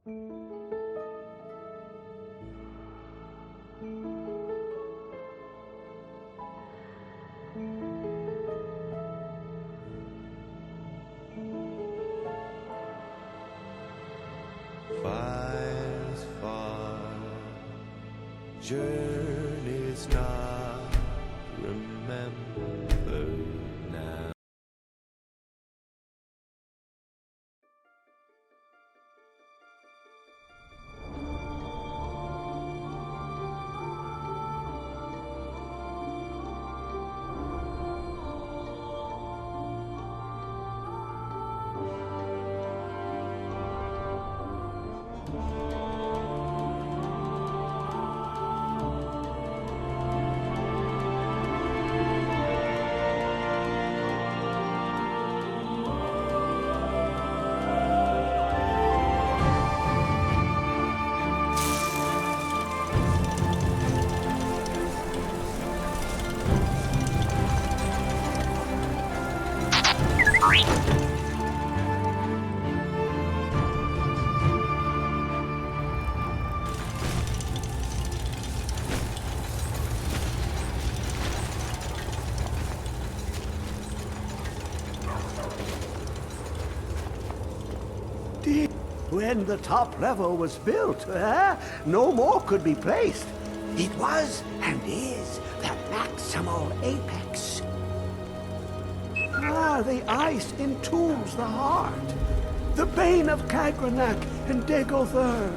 Fire's far, journey's not remembered now. When the top level was built, no more could be placed. It was and is the maximal apex. The ice entombs the heart, the bane of Kagranak and Degother.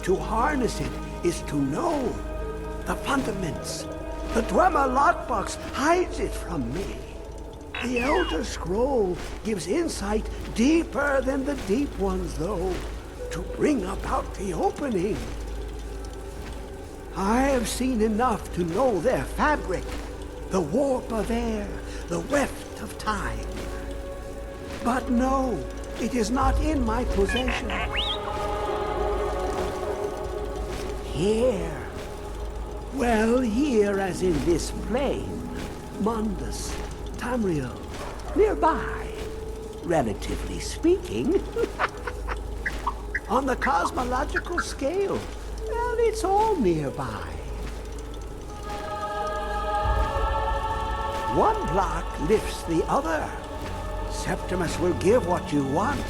To harness it is to know the fundaments. The Dwemer lockbox hides it from me. The Elder Scroll gives insight deeper than the deep ones, though, to bring about the opening. I have seen enough to know their fabric, the warp of air, the weft of time. But no, it is not in my possession. Here. Well, here as in this plane, Mundus, Tamriel, nearby, relatively speaking. On the cosmological scale, well, it's all nearby. One block lifts the other. Septimus will give what you want,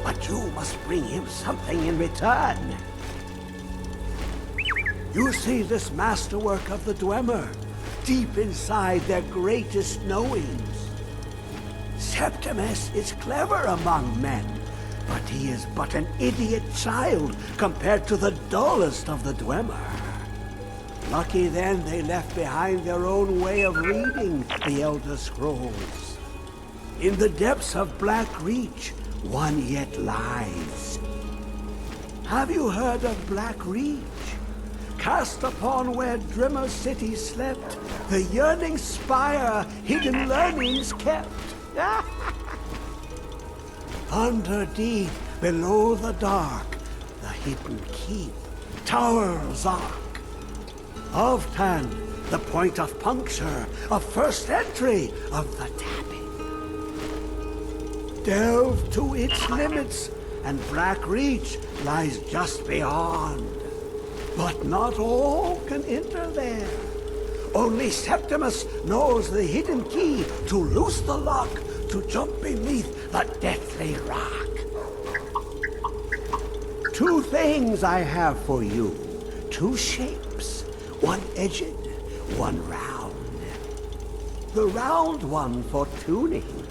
but you must bring him something in return. You see this masterwork of the Dwemer, deep inside their greatest knowings. Septimus is clever among men, but he is but an idiot child compared to the dullest of the Dwemer. Lucky then they left behind their own way of reading the Elder Scrolls. In the depths of Black Reach, one yet lies. Have you heard of Black Reach? Cast upon where Drimmer City slept, the yearning spire hidden learnings kept. Under deep, below the dark, the hidden keep, Tower Zark. Ovtan, the point of puncture, of first entry of the tapping. Delve to its limits, and Black Reach lies just beyond. But not all can enter there. Only Septimus knows the hidden key to loose the lock, to jump beneath the deathly rock. Two things I have for you. Two shapes. One edged, one round. The round one for tuning.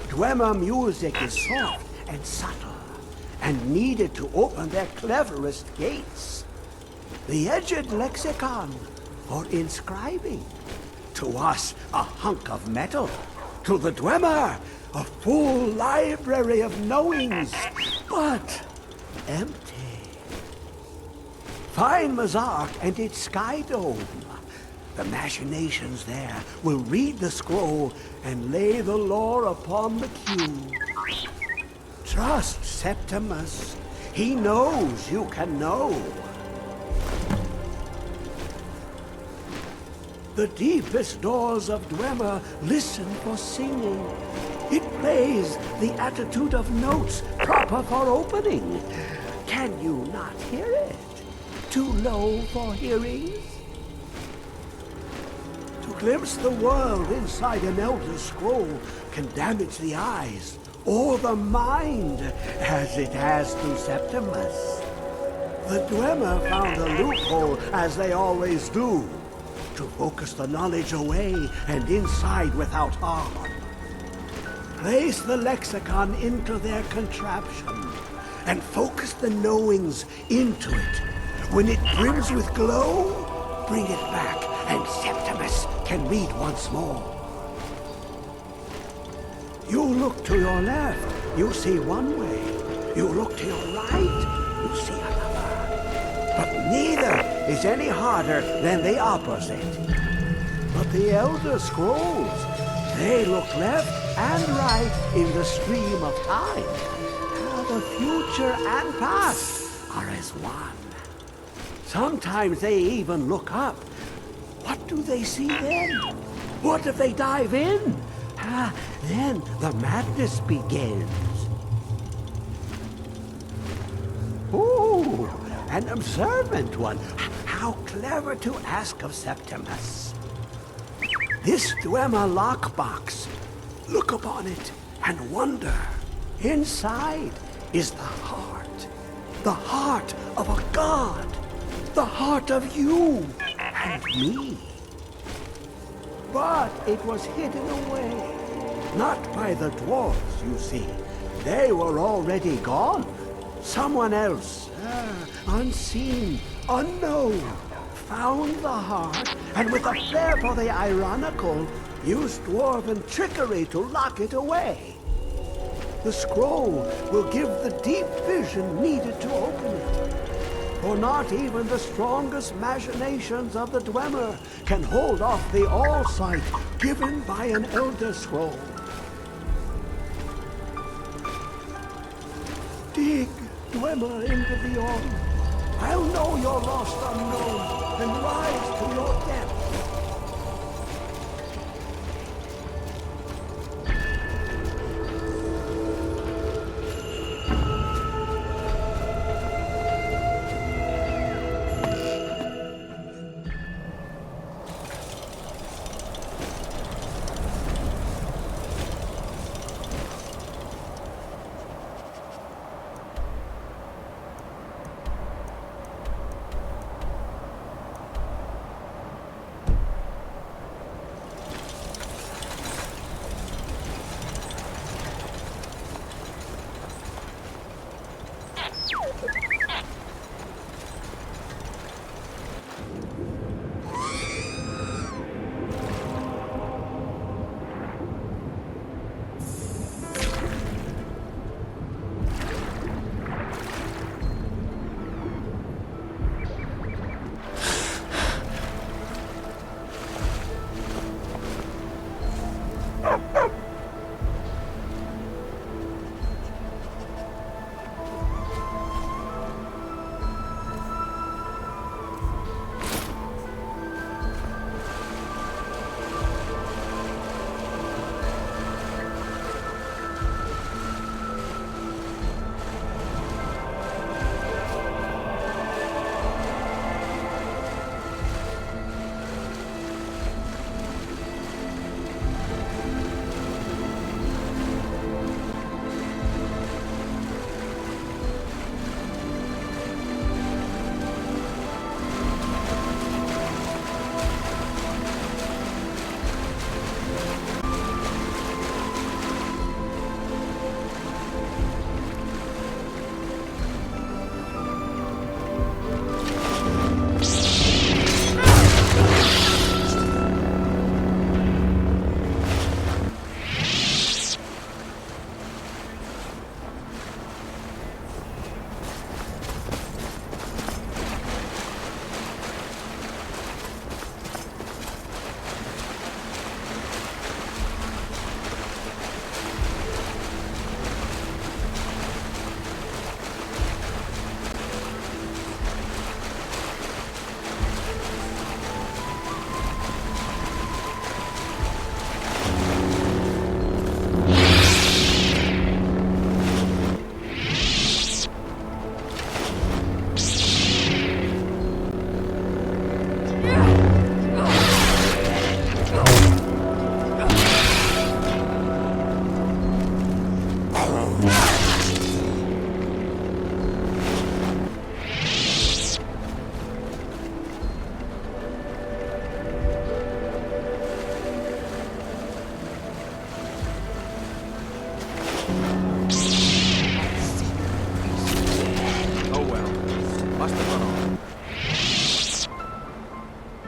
Dwemer music is soft and subtle, and needed to open their cleverest gates. The edged lexicon for inscribing. To us, a hunk of metal. To the Dwemer, a full library of knowings, but empty. Find Mazark and its sky dome. The machinations there will read the scroll and lay the lore upon the cube. Trust Septimus. He knows you can know. The deepest doors of Dwemer listen for singing. It plays the attitude of notes proper for opening. Can you not hear it? Too low for hearings? To glimpse the world inside an Elder Scroll can damage the eyes or the mind, as it has to Septimus. The Dwemer found a loophole, as they always do, to focus the knowledge away and inside without harm. Place the lexicon into their contraption, and focus the knowings into it. When it brims with glow, bring it back, and Septimus can read once more. You look to your left, you see one way. You look to your right, you see another. But neither is any harder than the opposite. But the Elder Scrolls, they look left and right in the stream of time. The future and past are as one. Sometimes they even look up. What do they see then? What if they dive in? Then the madness begins. Ooh, an observant one. How clever to ask of Septimus. This Dwemer lockbox. Look upon it and wonder. Inside is the heart of a god, the heart of you and me. But it was hidden away, not by the dwarves, you see. They were already gone. Someone else, unseen, unknown, found the heart, and with a flair for the ironical, used dwarven trickery to lock it away. The scroll will give the deep vision needed to open it. For not even the strongest machinations of the Dwemer can hold off the all-sight given by an Elder Scroll. Dig, Dwemer, into the autumn. I'll know your lost unknown and rise to your depth.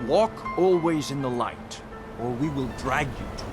Walk always in the light, or we will drag you to it.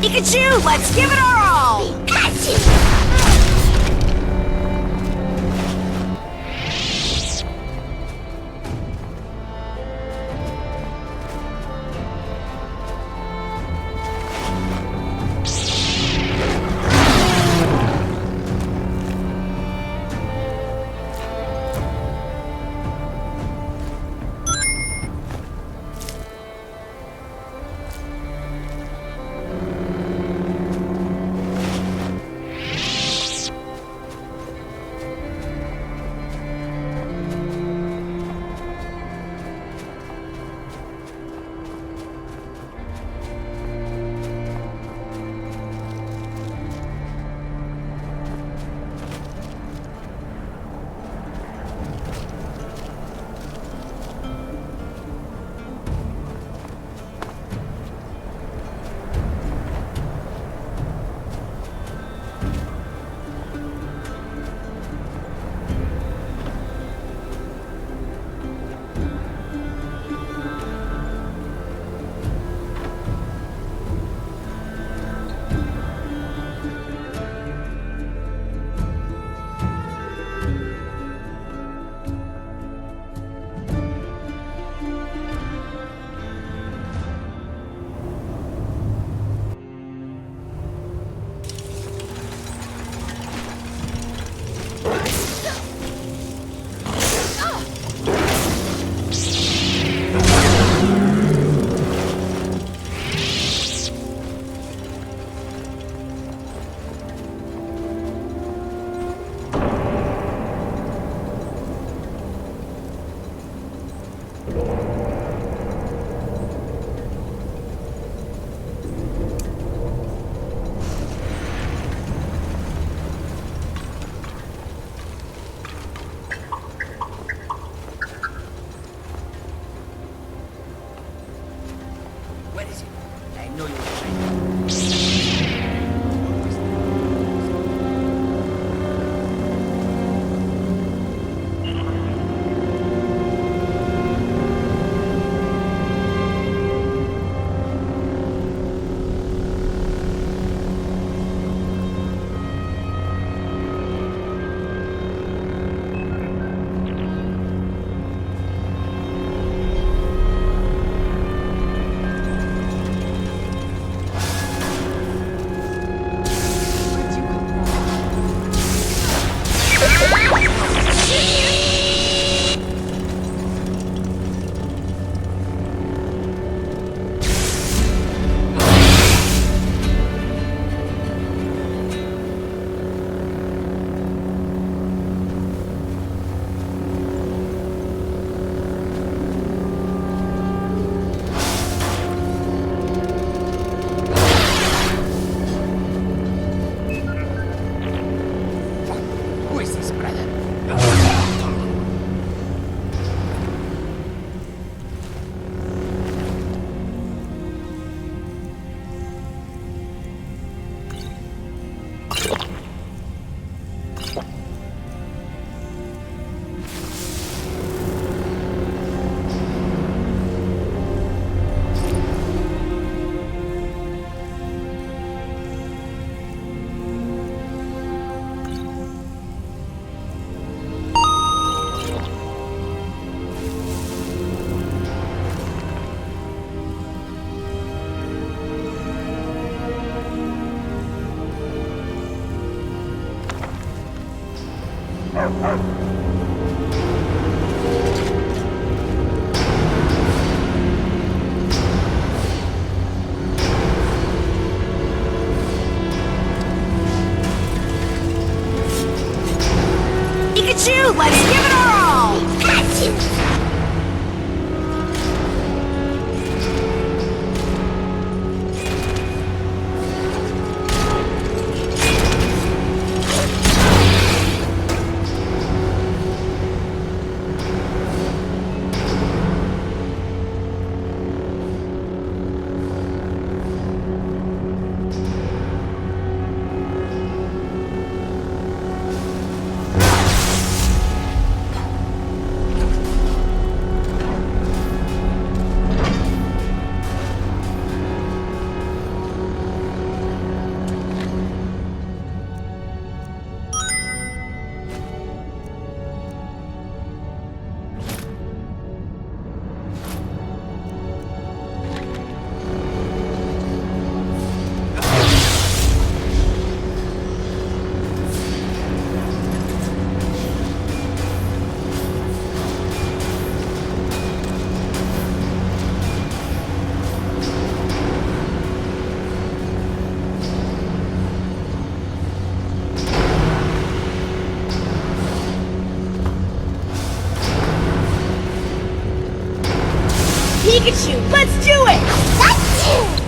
Pikachu, let's give it our all! Pikachu, let's give it our all! Pikachu! Pikachu, let's do it! Let's do it!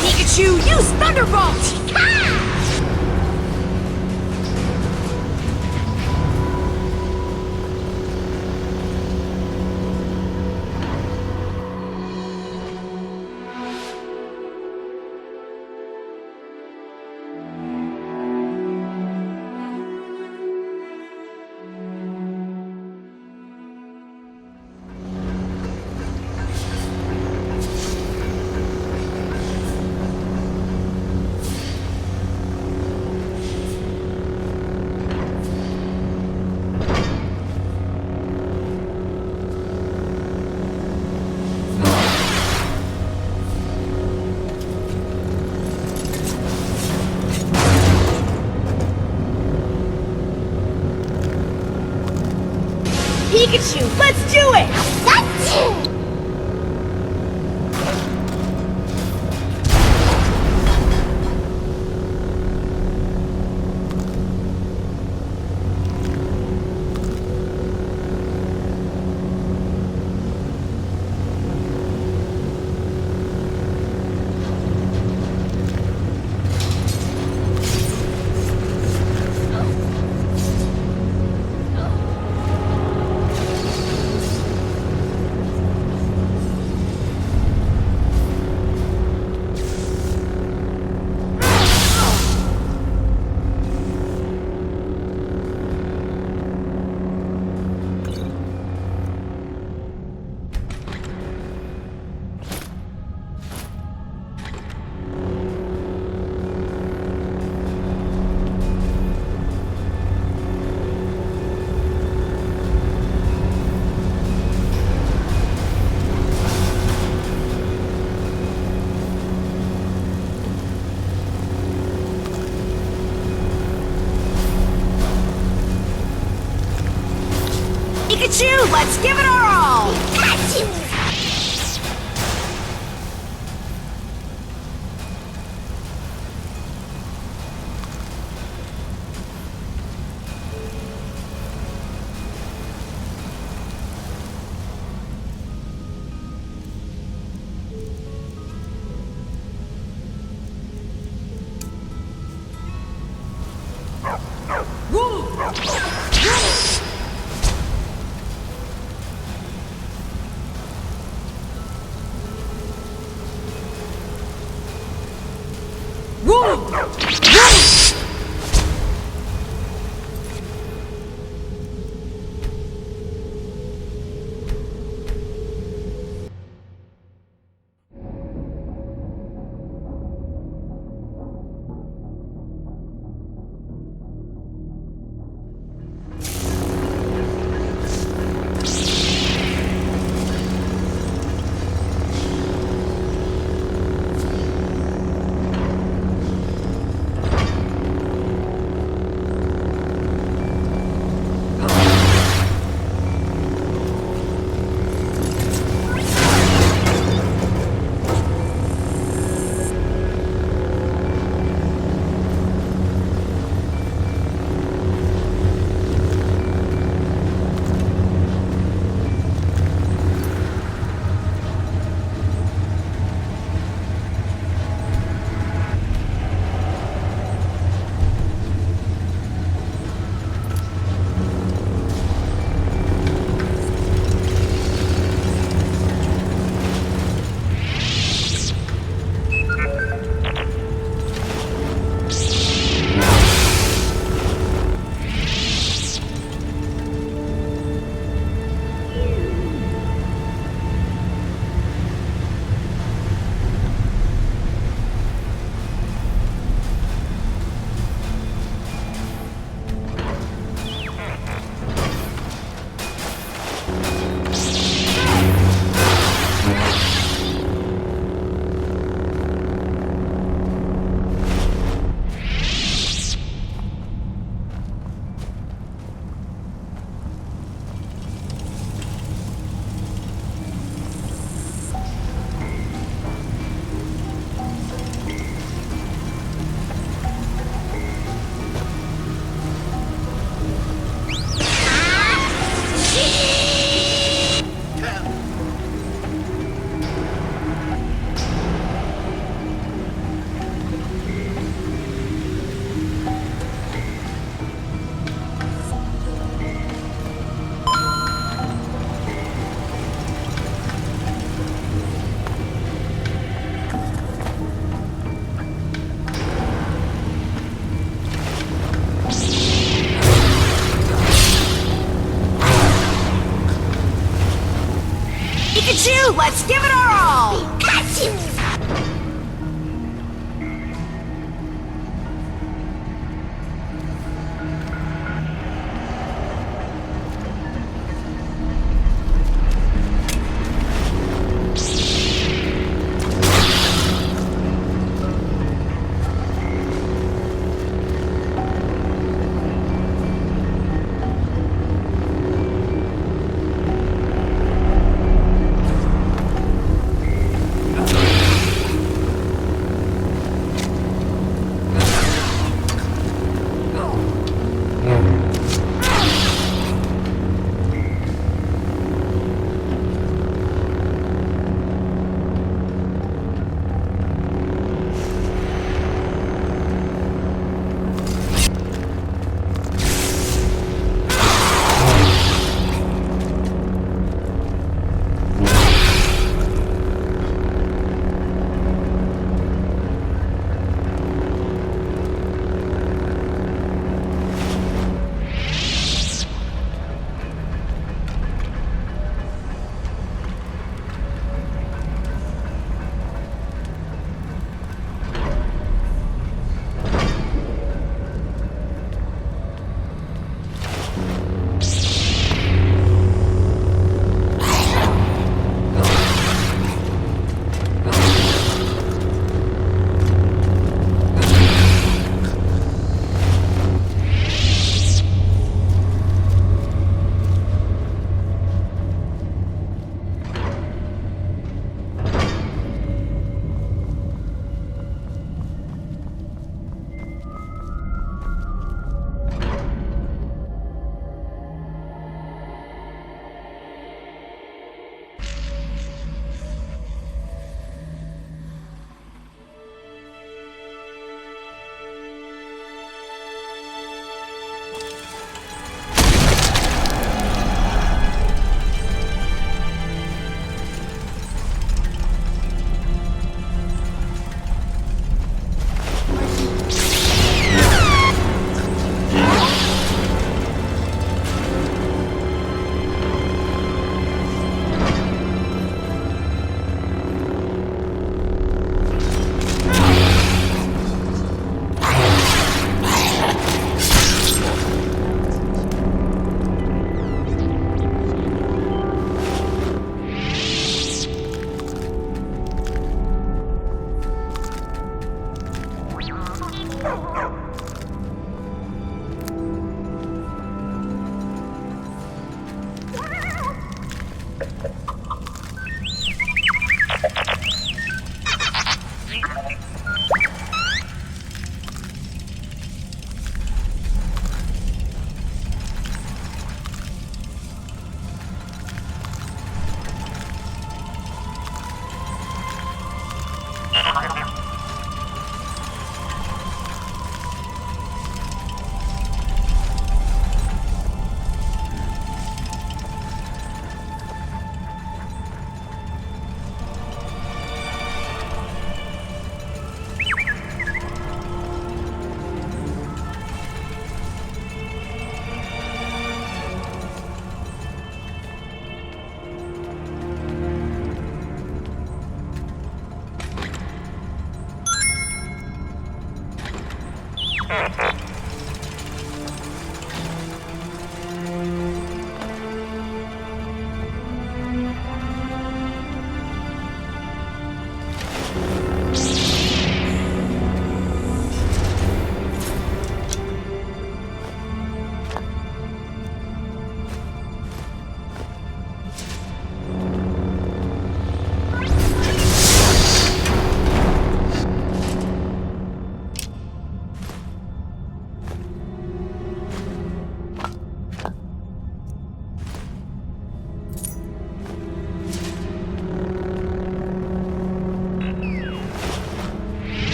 Pikachu, use Thunderbolt! Pikachu, let's do it! Let's do it! Pikachu, let's give it our all! Pikachu!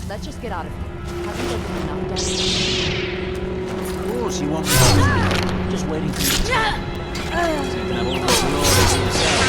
Let's just get out of here. Hasn't there been enough deaths? Of course, you want me. Just waiting for you to tell. So you can have all this glory to yourself.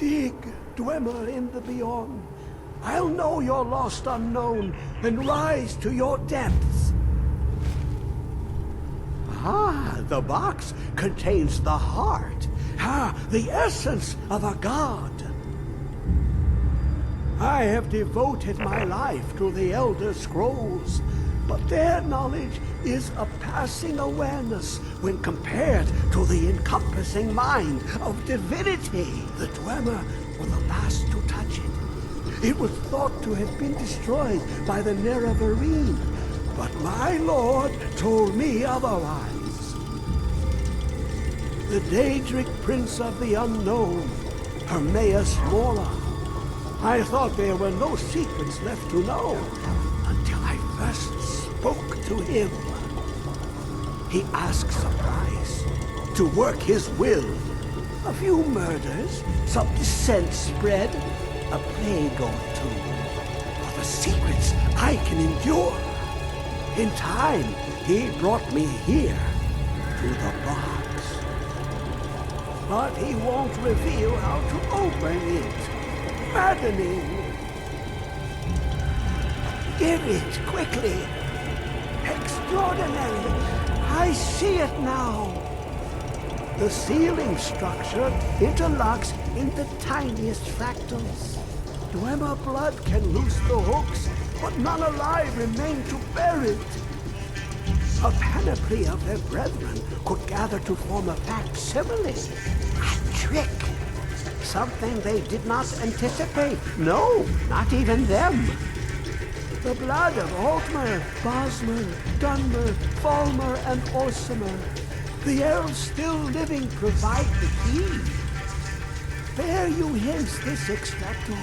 Dig, Dwemer in the beyond. I'll know your lost unknown and rise to your depths. Ah, the box contains the heart. Ah, the essence of a god. I have devoted my life to the Elder Scrolls, but their knowledge is a passing awareness when compared to the encompassing mind of divinity. The Dwemer were the last to touch it. It was thought to have been destroyed by the Nerevarine, but my lord told me otherwise. The Daedric Prince of the Unknown, Hermaeus Mora. I thought there were no secrets left to know until I first spoke to him. He asks a price to work his will. A few murders, some dissent spread, a plague or two. For the secrets I can endure. In time, he brought me here, to the box. But he won't reveal how to open it. Maddening. Give it, quickly. Extraordinary. I see it now. The sealing structure interlocks in the tiniest fractals. Dwemer blood can loose the hooks, but none alive remain to bear it. A panoply of their brethren could gather to form a facsimile. A trick. Something they did not anticipate. No, not even them. The blood of Altmer, Bosmer, Dunmer, Thalmor, and Orsimer. The elves still living provide the key. Bear you hence this extractor.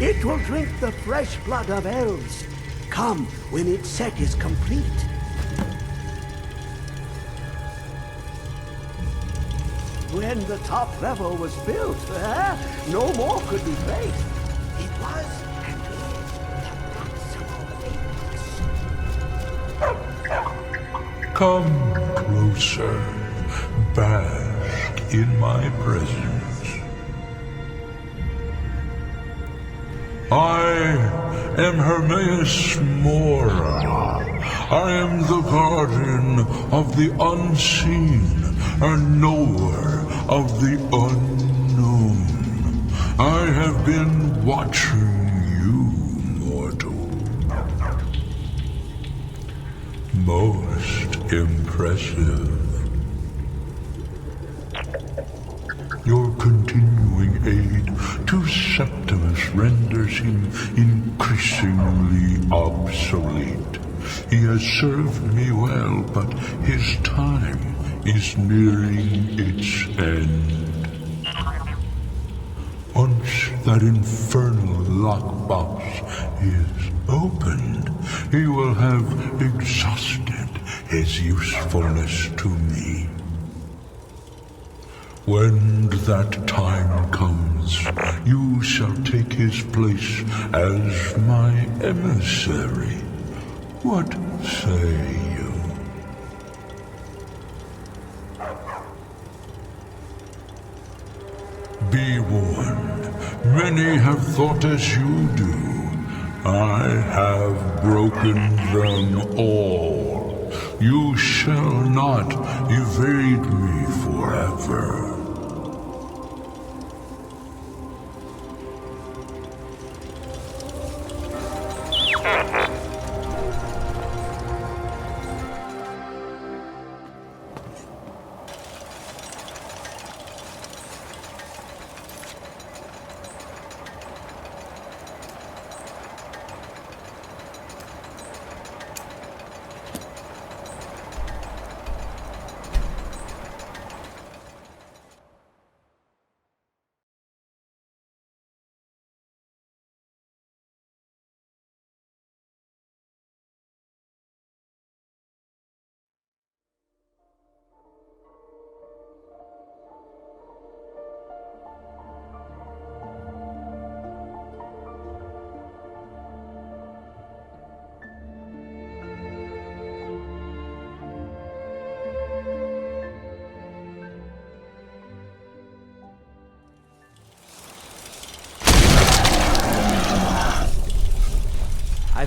It will drink the fresh blood of elves. Come when its set is complete. When the top level was built, no more could be placed. It was and is the maximum apex. Come closer, bask in my presence. I am Hermaeus Mora. I am the guardian of the unseen and knower of the unknown. I have been watching you, mortal. Most impressive. Your continuing aid to Septimus renders him increasingly obsolete. He has served me well, but his time is nearing its end. Once that infernal lockbox is opened, he will have exhausted his usefulness to me. When that time comes, you shall take his place as my emissary. What say you? Be warned, many have thought as you do. I have broken them all. You shall not evade me forever.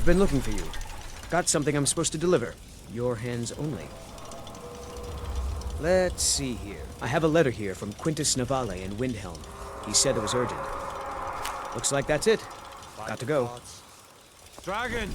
I've been looking for you. Got something I'm supposed to deliver. Your hands only. Let's see here. I have a letter here from Quintus Navale in Windhelm. He said it was urgent. Looks like that's it. Got to go. Dragon!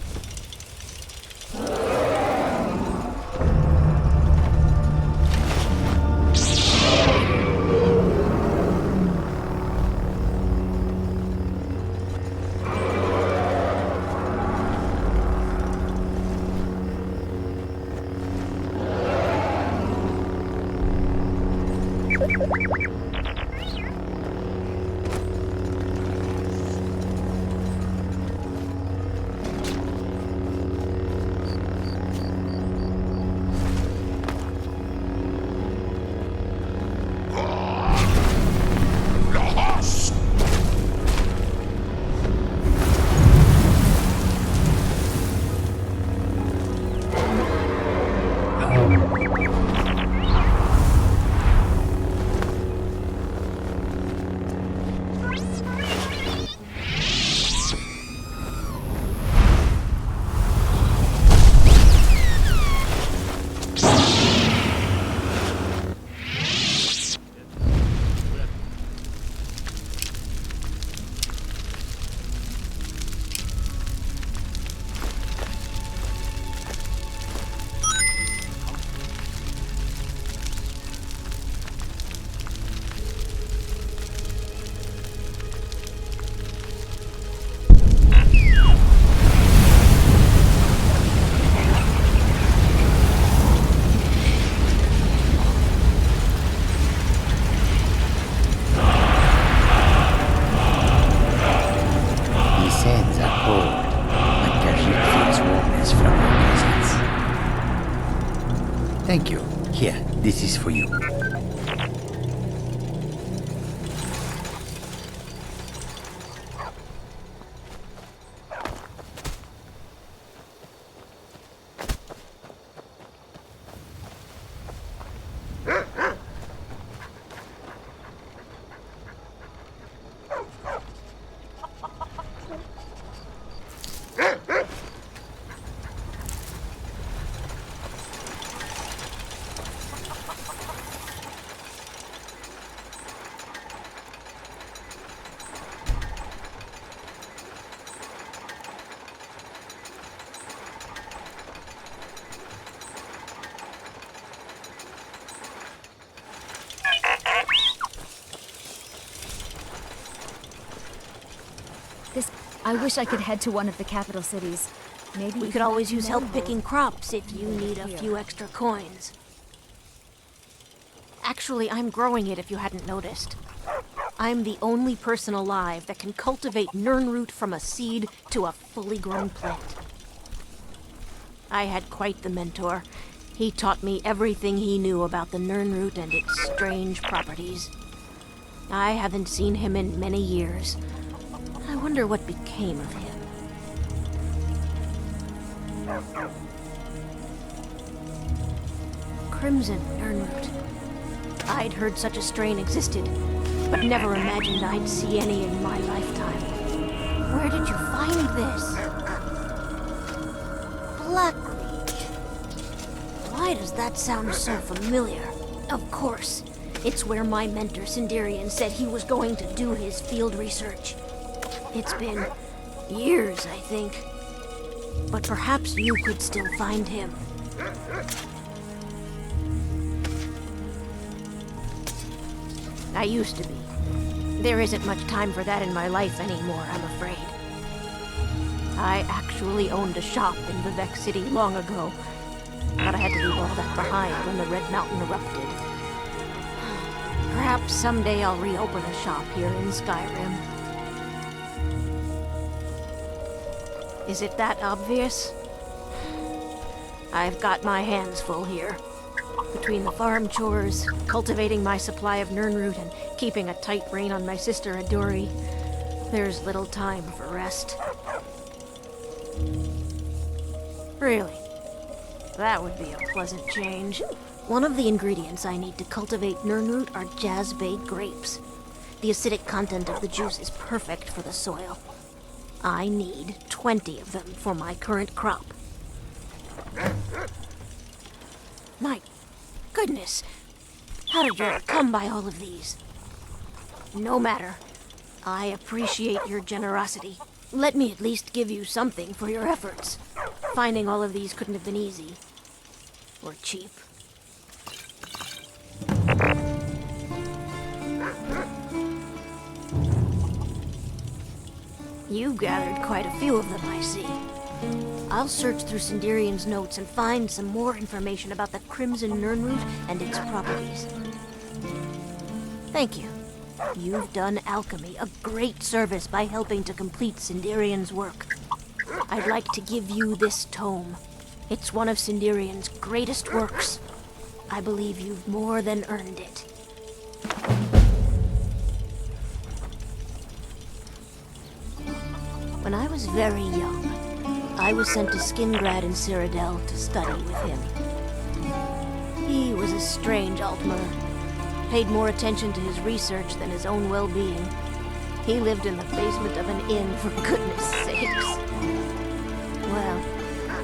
Thank you. Here, this is for you. I wish I could head to one of the capital cities. Maybe We could always use help picking crops if you need a few extra coins. Actually, I'm growing it if you hadn't noticed. I'm the only person alive that can cultivate Nirnroot from a seed to a fully grown plant. I had quite the mentor. He taught me everything he knew about the Nirnroot and its strange properties. I haven't seen him in many years. I wonder what became of him. Crimson Nirnroot. I'd heard such a strain existed, but never imagined I'd see any in my lifetime. Where did you find this? Blackreach. Why does that sound so familiar? Of course. It's where my mentor Sindarian said he was going to do his field research. It's been years, I think. But perhaps you could still find him. I used to be. There isn't much time for that in my life anymore, I'm afraid. I actually owned a shop in Vivek City long ago, but I had to leave all that behind when the Red Mountain erupted. Perhaps someday I'll reopen a shop here in Skyrim. Is it that obvious? I've got my hands full here. Between the farm chores, cultivating my supply of Nirnroot, and keeping a tight rein on my sister Adori, there's little time for rest. Really, that would be a pleasant change. One of the ingredients I need to cultivate Nirnroot are Jazbay grapes. The acidic content of the juice is perfect for the soil. I need 20 of them for my current crop. My goodness, how did you come by all of these? No matter. I appreciate your generosity. Let me at least give you something for your efforts. Finding all of these couldn't have been easy. Or cheap. You've gathered quite a few of them, I see. I'll search through Sindirian's notes and find some more information about the Crimson Nirnroot and its properties. Thank you. You've done alchemy a great service by helping to complete Sindirian's work. I'd like to give you this tome. It's one of Sindirian's greatest works. I believe you've more than earned it. When I was very young, I was sent to Skingrad in Cyrodiil to study with him. He was a strange Altmer. Paid more attention to his research than his own well-being. He lived in the basement of an inn, for goodness sakes. Well,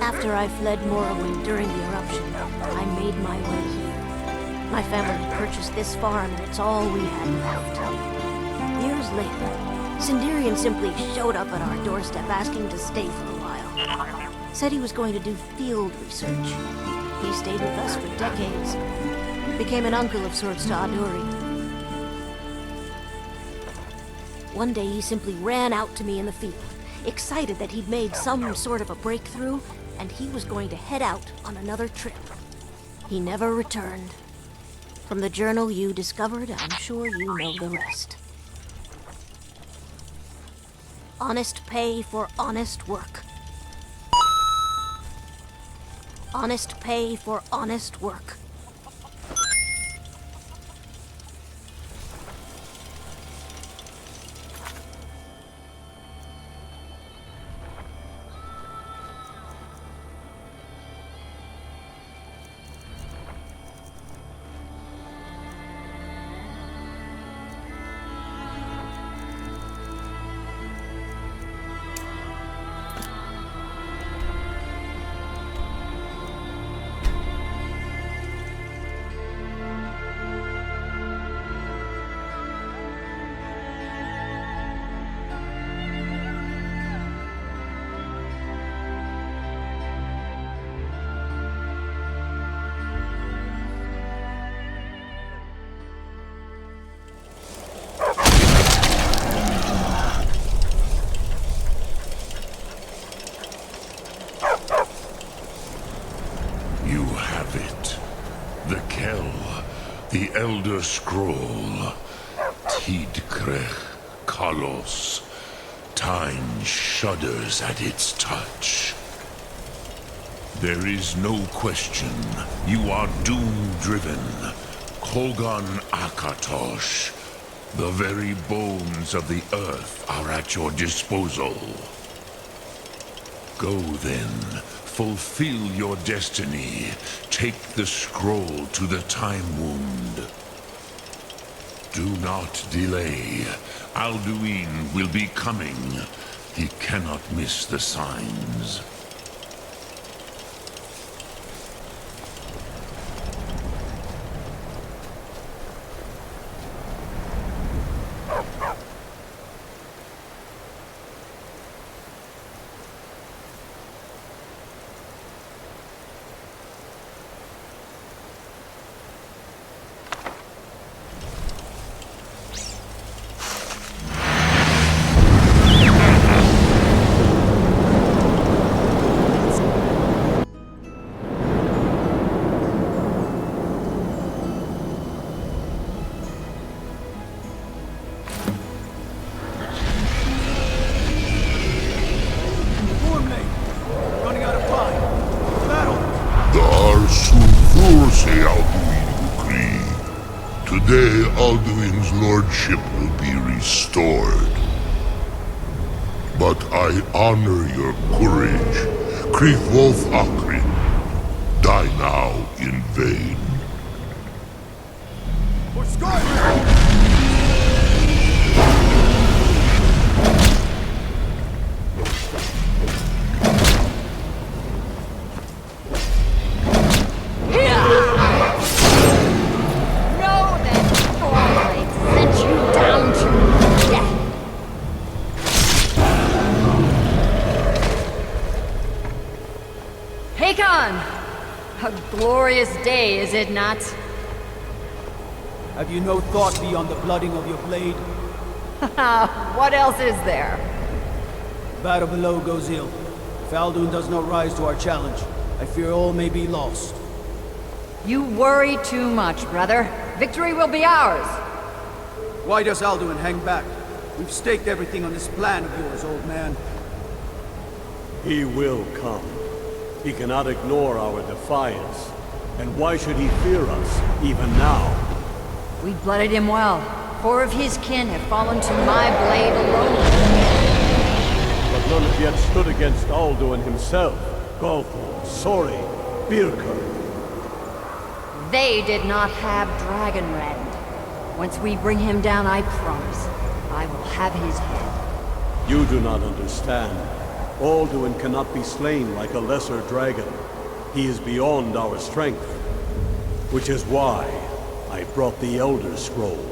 after I fled Morrowind during the eruption, I made my way here. My family had purchased this farm, and it's all we had left. Years later, Sindirian simply showed up at our doorstep asking to stay for a while. Said he was going to do field research. He stayed with us for decades. Became an uncle of sorts to Aduri. One day he simply ran out to me in the field, excited that he'd made some sort of a breakthrough, and he was going to head out on another trip. He never returned. From the journal you discovered, I'm sure you know the rest. Honest pay for honest work. Honest pay for honest work. The Elder Scroll, Tidkrech Kalos. Time shudders at its touch. There is no question. You are doom-driven. Kogan Akatosh. The very bones of the earth are at your disposal. Go then. Fulfill your destiny. Take the scroll to the Time Wound. Do not delay. Alduin will be coming. He cannot miss the signs. Today, Alduin's lordship will be restored. But I honor your courage. Krivwolf Akrin. Die now in vain. For Skyrim! Take on! A glorious day, is it not? Have you no thought beyond the blooding of your blade? What else is there? The battle below goes ill. If Alduin does not rise to our challenge, I fear all may be lost. You worry too much, brother. Victory will be ours. Why does Alduin hang back? We've staked everything on this plan of yours, old man. He will come. He cannot ignore our defiance. And why should he fear us, even now? We blooded him well. 4 of his kin have fallen to my blade alone. But none have yet stood against Alduin himself. Galthor, Sori, Birka. They did not have Dragonrend. Once we bring him down, I promise, I will have his head. You do not understand. Alduin cannot be slain like a lesser dragon. He is beyond our strength. Which is why I brought the Elder Scroll.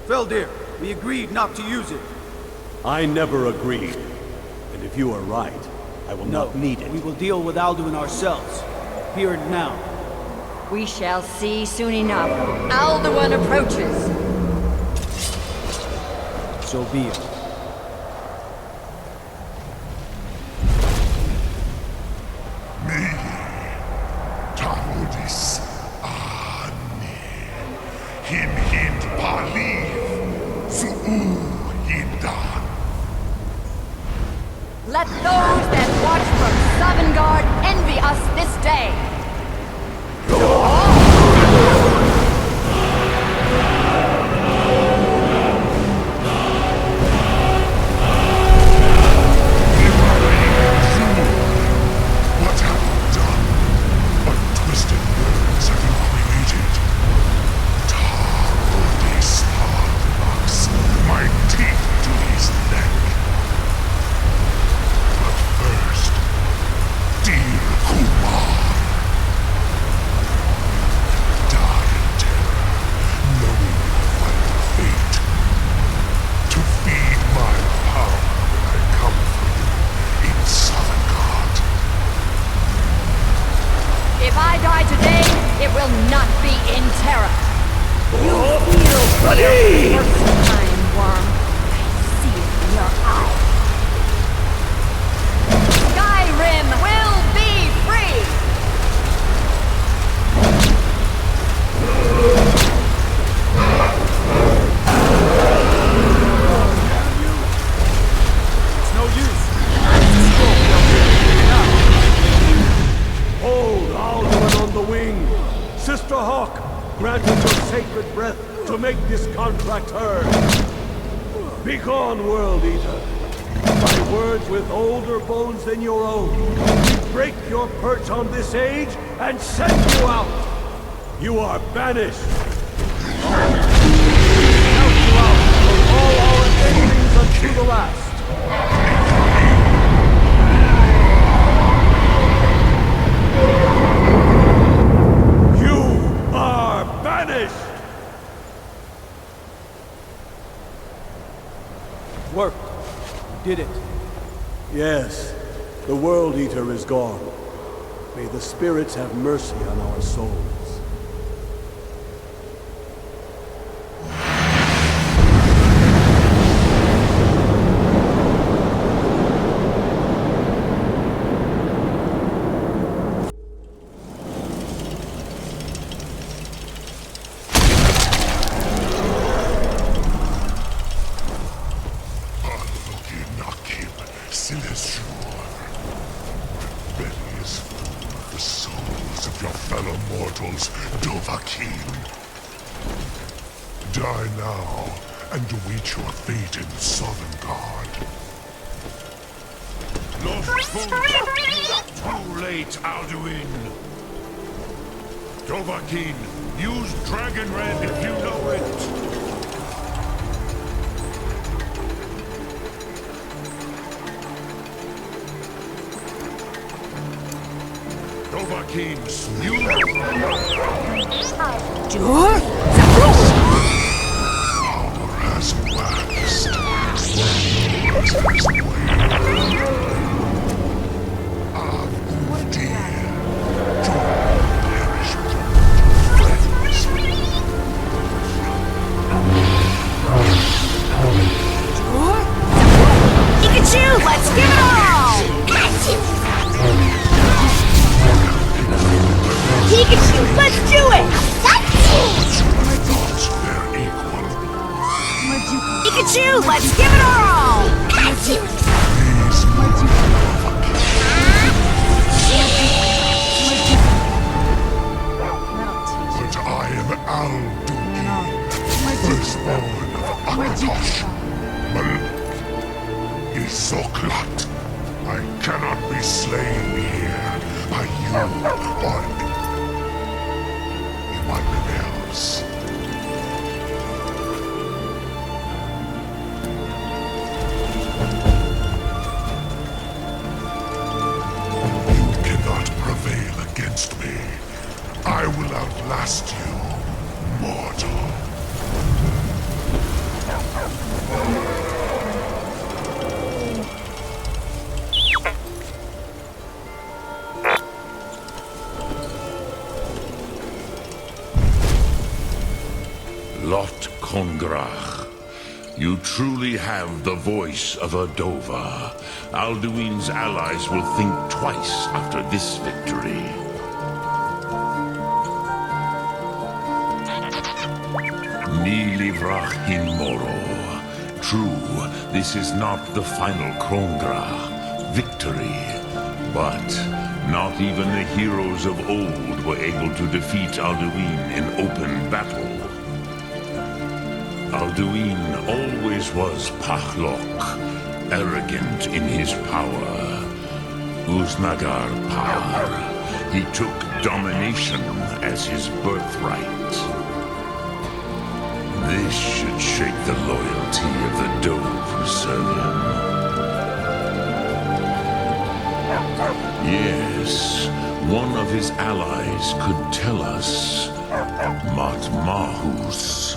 Feldir, we agreed not to use it. I never agreed. And if you are right, I will not need it. We will deal with Alduin ourselves. Here and now. We shall see soon enough. Alduin approaches. So be it. Let those that watch from Sovngarde envy us this day. What have you done? What twisted words have you created? Tardy Sparklocks, my teeth to his neck. But first, dear Kumar, die in terror, knowing your final fate. To feed my power when I come for you in Sovngarde. If I die today, it will not be in terror. You feel for your first time, worm. I see it in your eye. Skyrim will be free! It's no use. Hold Alduin on the wing! Sister Hawk, grant us your sacred breath to make this contract heard! Begone, World Eater! By words with older bones than your own, we break your perch on this age and send you out! You are banished! Count you out from all our enemies unto the last! You are banished! Worked. We did it. Yes, the World Eater is gone. May the spirits have mercy on our souls. Die now, and await your fate in Sovngarde. Too late, Alduin. Dovahkiin, use Dragonrend if you know it. Dovahkiin, Power has waxed. One knows his way. Av Udi. give it our all! Pikachu, let's do it! Not their equal. Pikachu, let's give it our all! But I am Alduin, firstborn of Akatosh. Isoklat. I cannot be slain here by you or anyone else. You cannot prevail against me. I will outlast you, mortal. Lot Kongrach. You truly have the voice of a Dova. Alduin's allies will think twice after this victory. Ni livrach hin moro. True, this is not the final Kongrach victory, but not even the heroes of old were able to defeat Alduin in open battle. Alduin always was Pahlok, arrogant in his power. Uznagar Par. He took domination as his birthright. This should shake the loyalty of the Dove who serve him. Yes, one of his allies could tell us Matmahus.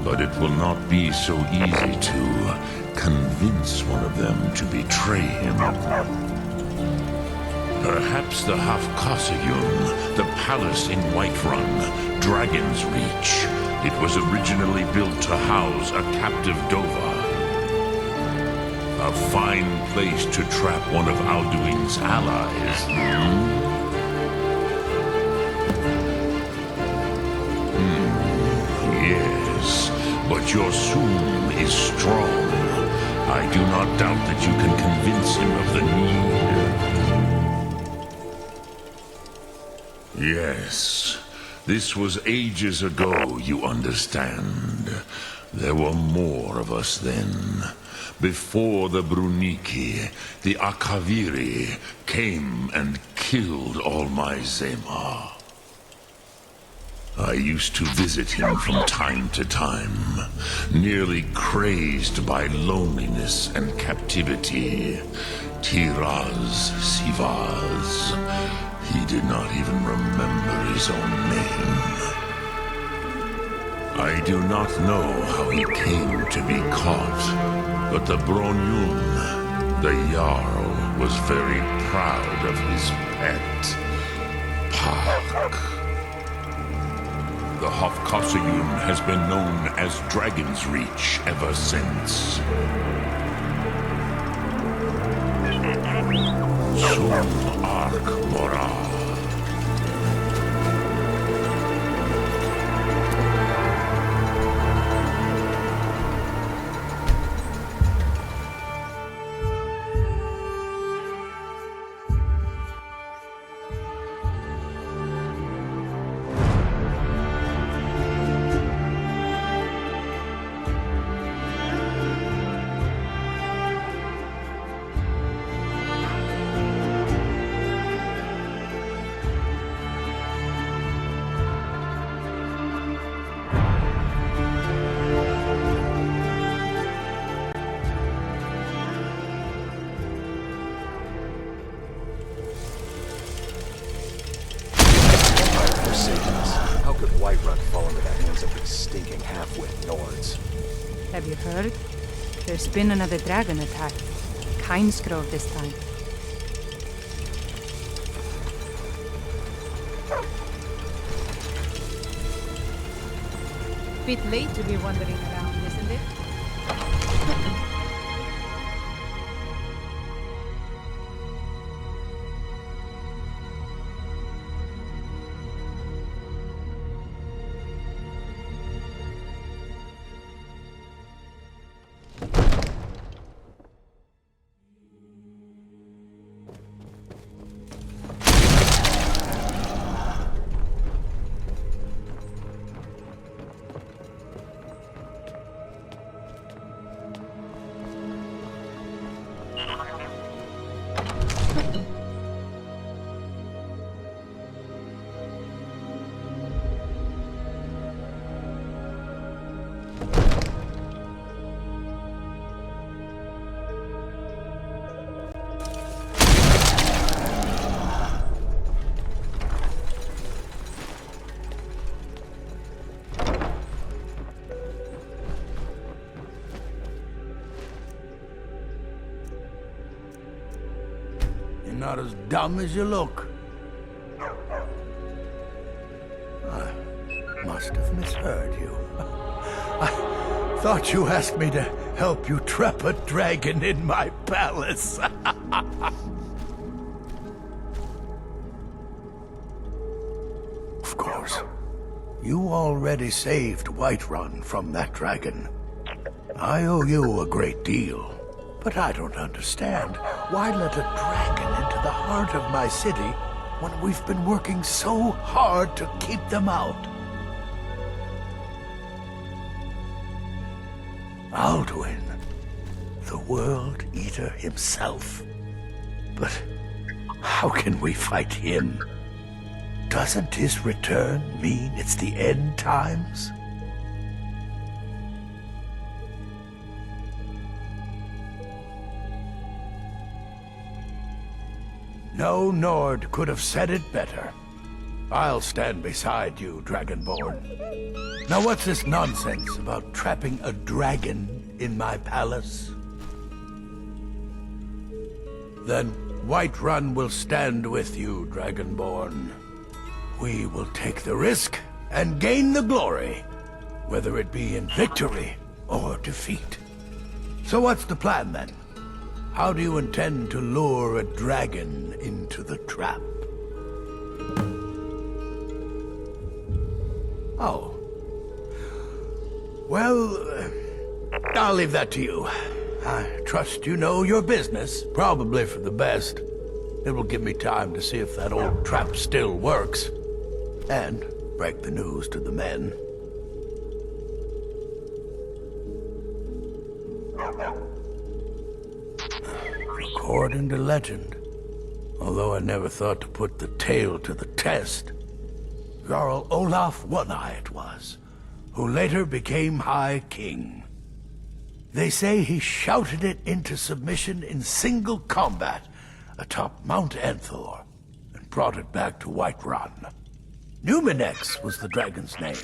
But it will not be so easy to convince one of them to betray him. Perhaps the Hafkasayun, the palace in Whiterun, Dragon's Reach. It was originally built to house a captive Dova. A fine place to trap one of Alduin's allies. Yes. But your Soom is strong. I do not doubt that you can convince him of the need. Yes, this was ages ago, you understand. There were more of us then. Before the Bruniki, the Akaviri came and killed all my Zema. I used to visit him from time to time, nearly crazed by loneliness and captivity. Tiraz Sivaz. He did not even remember his own name. I do not know how he came to be caught, but the Bronyun, the Jarl, was very proud of his pet, Pak. The Hafkasayun has been known as Dragon's Reach ever since. Sum Ark Morah. How could Whiterun fall into the hands of these stinking half-wit Nords? Have you heard? There's been another dragon attack. Kynesgrove this time. Bit late to be wandering around, isn't it? not as dumb as you look. I must have misheard you. I thought you asked me to help you trap a dragon in my palace. Of course. You already saved Whiterun from that dragon. I owe you a great deal. But I don't understand. Why let a dragon into the heart of my city when we've been working so hard to keep them out? Alduin, the World Eater himself. But how can we fight him? Doesn't his return mean it's the end times? No Nord could have said it better. I'll stand beside you, Dragonborn. Now what's this nonsense about trapping a dragon in my palace? Then Whiterun will stand with you, Dragonborn. We will take the risk and gain the glory, whether it be in victory or defeat. So what's the plan then? How do you intend to lure a dragon into the trap? Oh. Well, I'll leave that to you. I trust you know your business, probably for the best. It will give me time to see if that old trap still works. And break the news to the men. According to legend, although I never thought to put the tale to the test, Jarl Olaf One-Eye it was, who later became High King. They say he shouted it into submission in single combat atop Mount Anthor, and brought it back to Whiterun. Numinex was the dragon's name.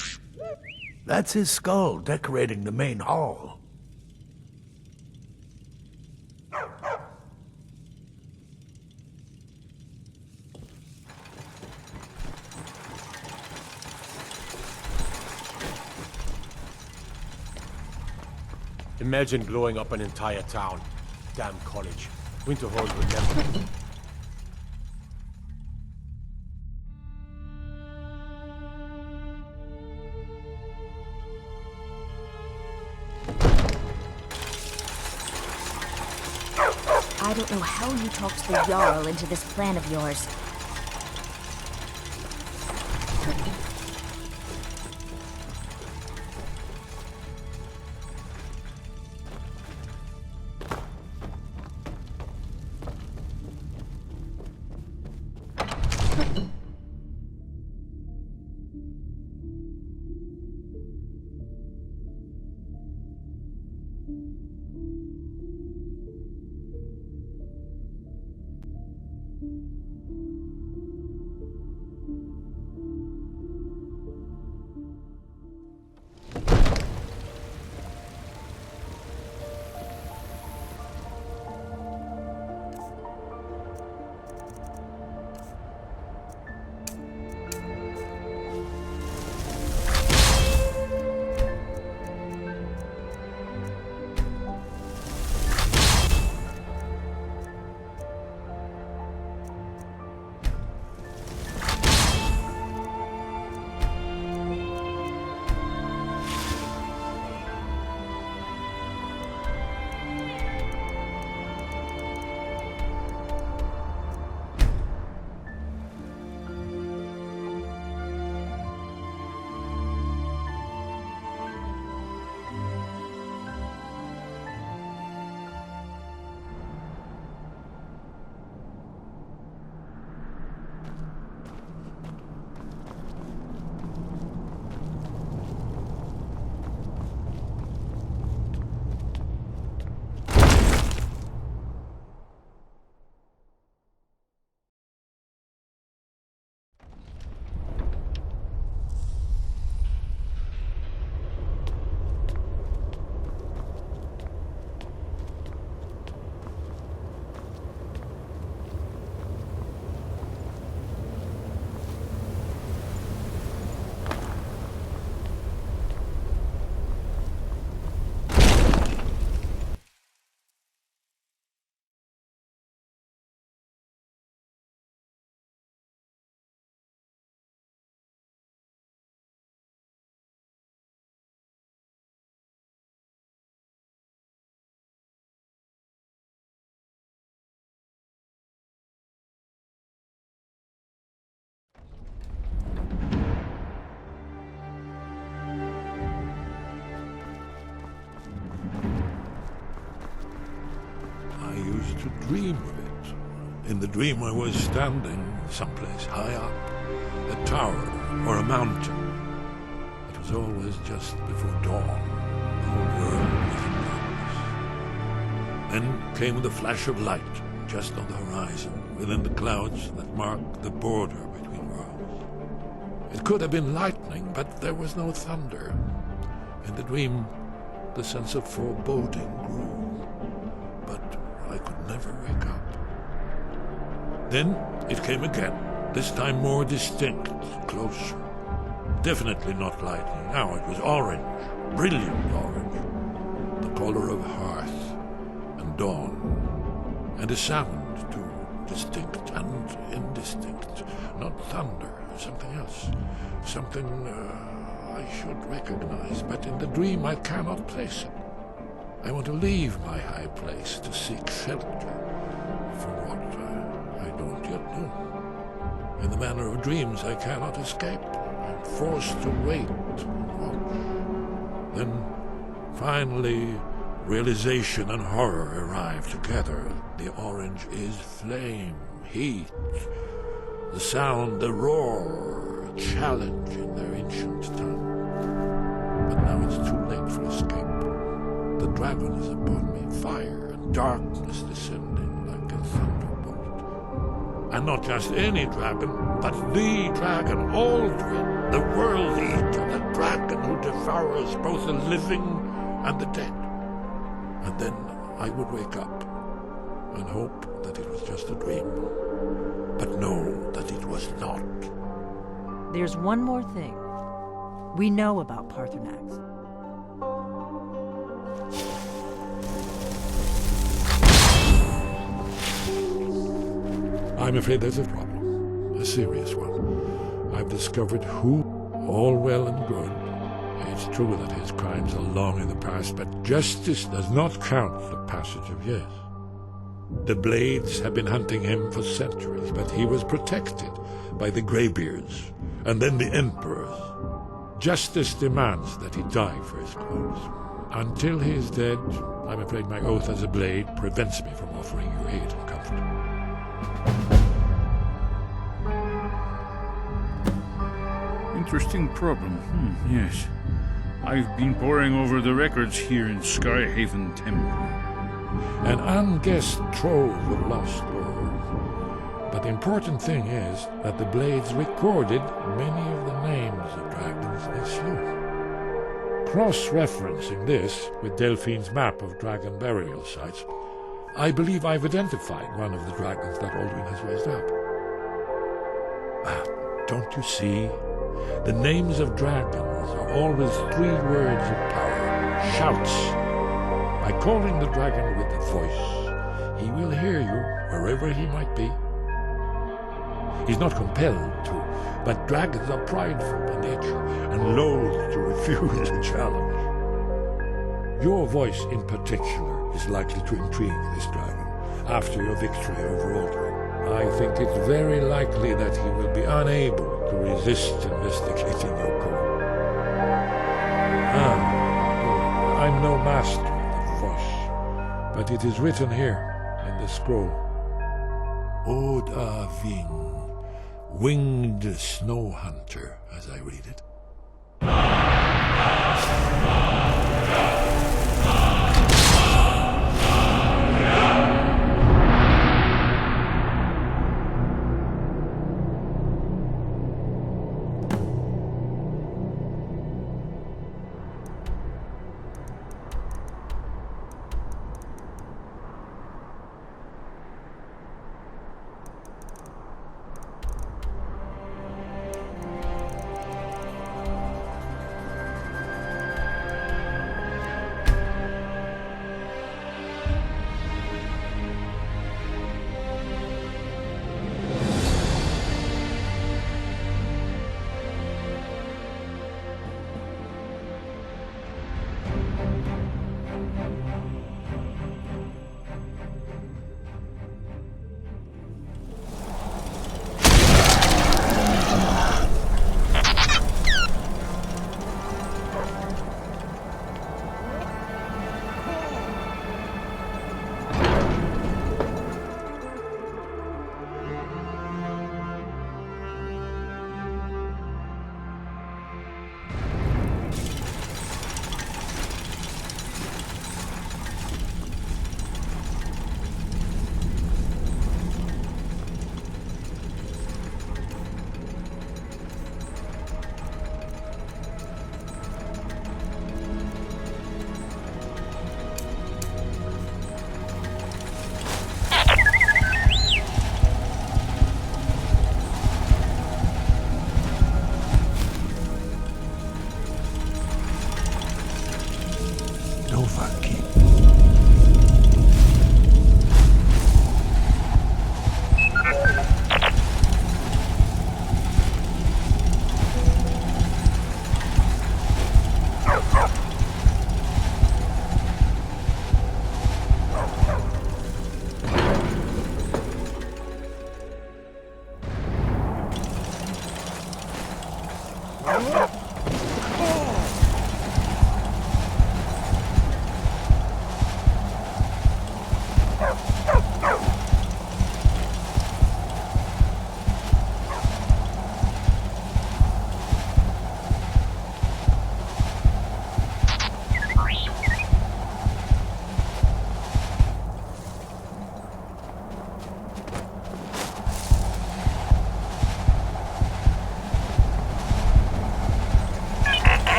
That's his skull decorating the main hall. Imagine blowing up an entire town. Damn college. Winterhold would never... I don't know how you talked the Jarl into this plan of yours. dream of it. In the dream I was standing someplace high up, a tower or a mountain. It was always just before dawn. The whole world was in darkness. Then came the flash of light, just on the horizon, within the clouds that marked the border between worlds. It could have been lightning, but there was no thunder. In the dream, the sense of foreboding grew, but I could never wake up. Then it came again, this time more distinct, closer. Definitely not lightning. Now it was orange, brilliant orange, the color of hearth and dawn, and a sound too, distinct and indistinct. Not thunder, something else, something I should recognize, but in the dream I cannot place it. I want to leave my high place to seek shelter from what I don't yet know. In the manner of dreams I cannot escape. I'm forced to wait and watch. Then, finally, realization and horror arrive together. The orange is flame, heat, the sound, the roar, a challenge in their ancient tongue. But now it's too late for escape. The dragon is upon me, fire and darkness descending like a thunderbolt. And not just any dragon, but the dragon, Alduin, the world eater, the dragon who devours both the living and the dead. And then I would wake up and hope that it was just a dream, but know that it was not. There's one more thing we know about Paarthurnax. I'm afraid there's a problem, a serious one. I've discovered who, all well and good. It's true that his crimes are long in the past, but justice does not count the passage of years. The Blades have been hunting him for centuries, but he was protected by the Greybeards, and then the Emperors. Justice demands that he die for his crimes. Until he is dead, I'm afraid my oath as a Blade prevents me from offering you aid and comfort. Interesting problem. Yes. I've been poring over the records here in Skyhaven Temple. An unguessed trove of lost lore. But the important thing is that the Blades recorded many of the names of dragons they slew. Cross-referencing this with Delphine's map of dragon burial sites, I believe I've identified one of the dragons that Alduin has raised up. Don't you see? The names of dragons are always 3 words of power, shouts. By calling the dragon with the voice, he will hear you wherever he might be. He's not compelled to, but dragons are prideful by nature and loath to refuse a challenge. Your voice in particular is likely to intrigue this dragon after your victory over Alduin. I think it's very likely that he will be unable to resist investigating your call. I'm no master of the voice, but it is written here in the scroll. Oda Ving, winged snow hunter, as I read it.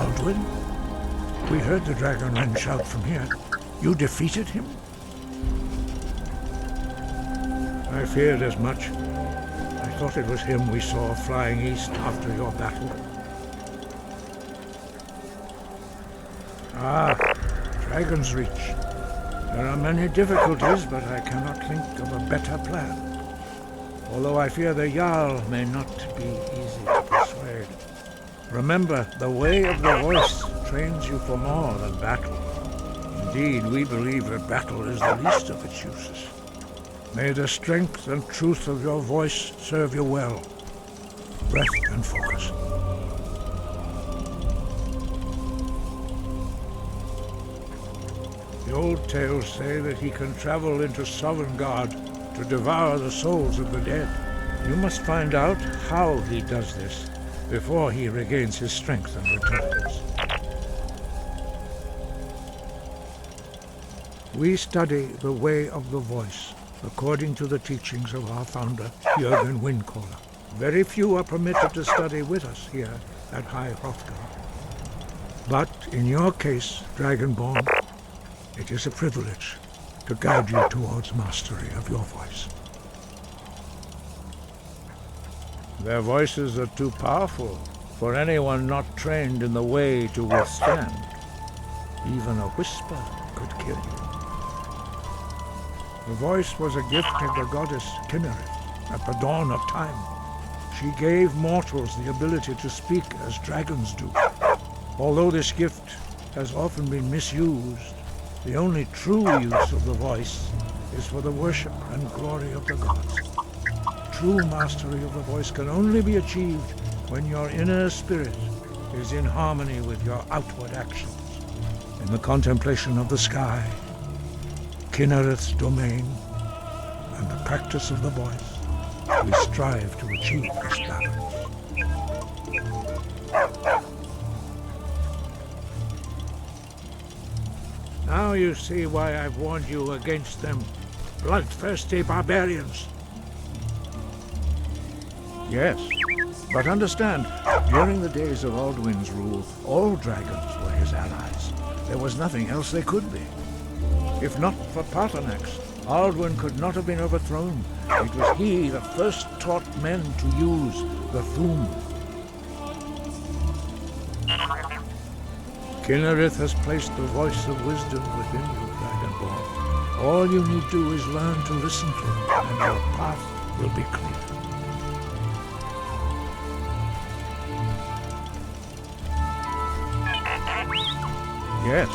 Alduin? We heard the Dragonren shout from here. You defeated him? I feared as much. I thought it was him we saw flying east after your battle. Ah, Dragon's Reach. There are many difficulties, but I cannot think of a better plan. Although I fear the Jarl may not be easy to persuade. Remember, the way of the voice trains you for more than battle. Indeed, we believe that battle is the least of its uses. May the strength and truth of your voice serve you well. Breath and focus. The old tales say that he can travel into Sovngarde to devour the souls of the dead. You must find out how he does this before he regains his strength and returns. We study the way of the voice according to the teachings of our founder, Jürgen Windcaller. Very few are permitted to study with us here at High Hrothgar. But in your case, Dragonborn, it is a privilege to guide you towards mastery of your voice. Their voices are too powerful for anyone not trained in the way to withstand. Even a whisper could kill you. The voice was a gift of the goddess Kinnereth at the dawn of time. She gave mortals the ability to speak as dragons do. Although this gift has often been misused, the only true use of the voice is for the worship and glory of the gods. True mastery of the voice can only be achieved when your inner spirit is in harmony with your outward actions. In the contemplation of the sky, Kinnereth's domain, and the practice of the voice, we strive to achieve this balance. Now you see why I've warned you against them bloodthirsty barbarians. Yes, but understand, during the days of Alduin's rule, all dragons were his allies. There was nothing else they could be. If not for Paarthurnax, Alduin could not have been overthrown. It was he that first taught men to use the Thu'um. Kinnereth has placed the voice of wisdom within you, Dragonborn. All you need do is learn to listen to it, and your path will be clear. Yes,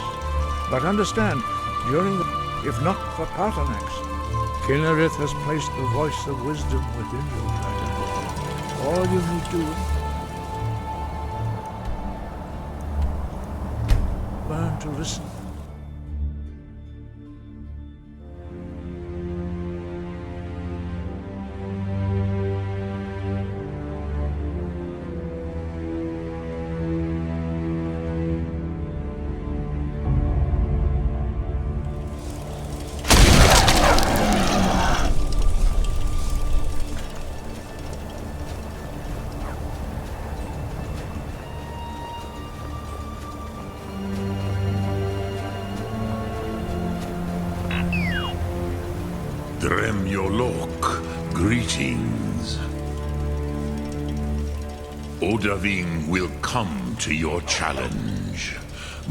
but understand, if not for Paarthurnax, Kinnereth has placed the voice of wisdom within you, Dragonborn. All you need do is learn to listen. Greetings. Odahviing will come to your challenge.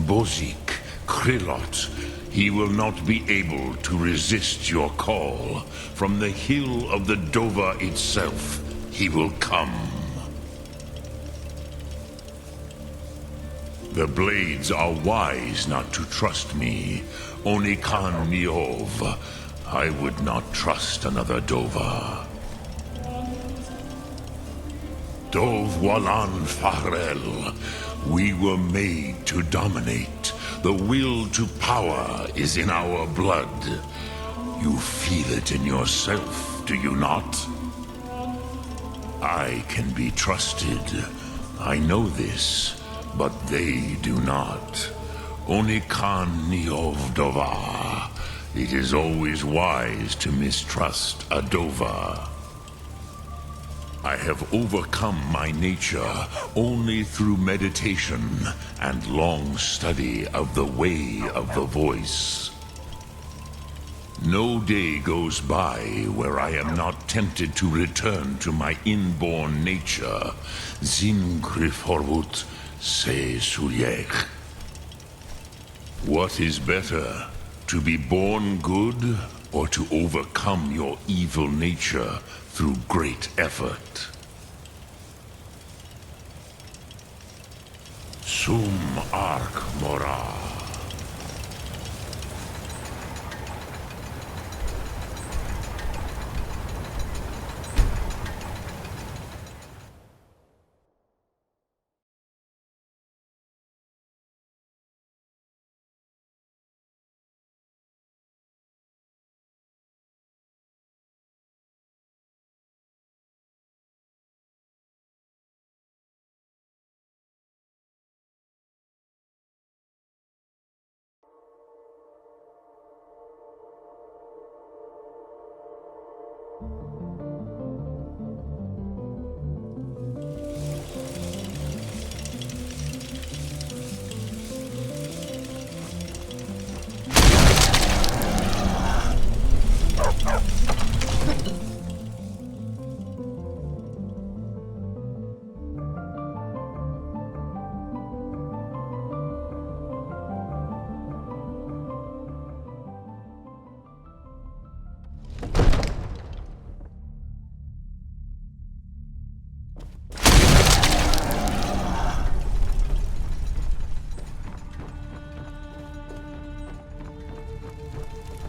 Bozik, Krillot, he will not be able to resist your call. From the hill of the Dova itself, he will come. The Blades are wise not to trust me. Only Khan Niov. I would not trust another Dova. Dov Walan Farel. We were made to dominate. The will to power is in our blood. You feel it in yourself, do you not? I can be trusted. I know this, but they do not. Only Khan Niov Dova. It is always wise to mistrust a Dova. I have overcome my nature only through meditation and long study of the way of the voice. No day goes by where I am not tempted to return to my inborn nature. Zingriforwut se suliech. What is better, to be born good or to overcome your evil nature through great effort? Sum arc mora.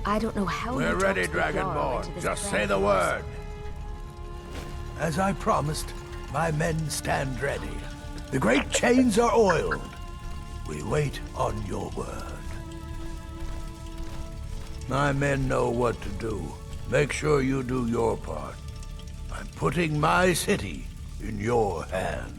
I don't know how We're you ready, talked the Jarl Dragonborn. into this Just plan say of the yours. word. As I promised, my men stand ready. The great chains are oiled. We wait on your word. My men know what to do. Make sure you do your part. I'm putting my city in your hands.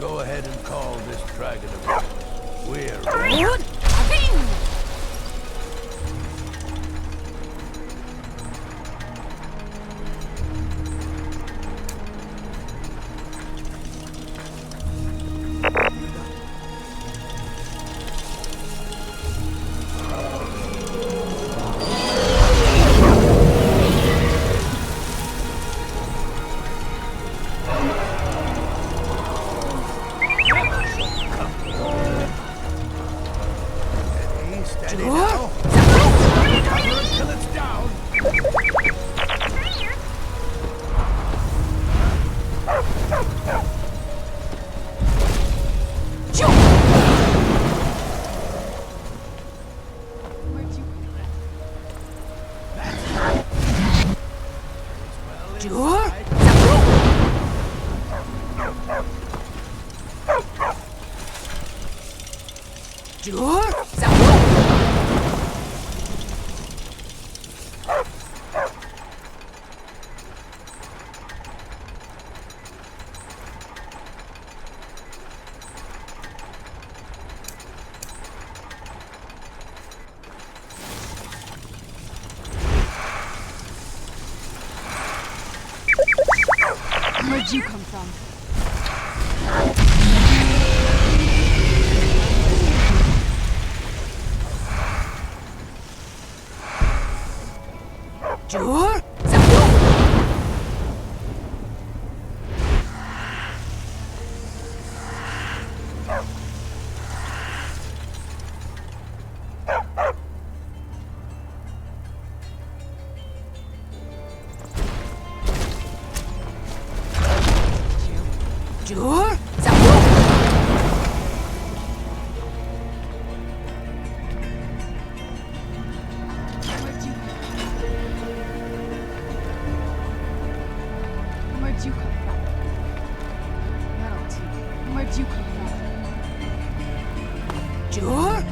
Go ahead and call this dragon a god. We're ready. Where'd you come from? you come from? Jur?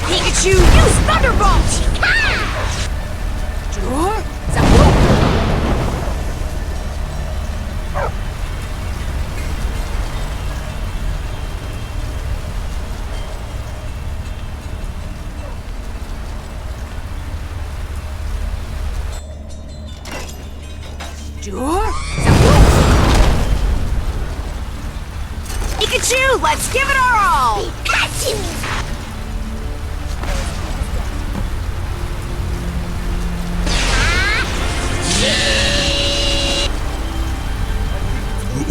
Pikachu, use Thunderbolt! Jur? Pikachu, let's give it our all! Pikachu!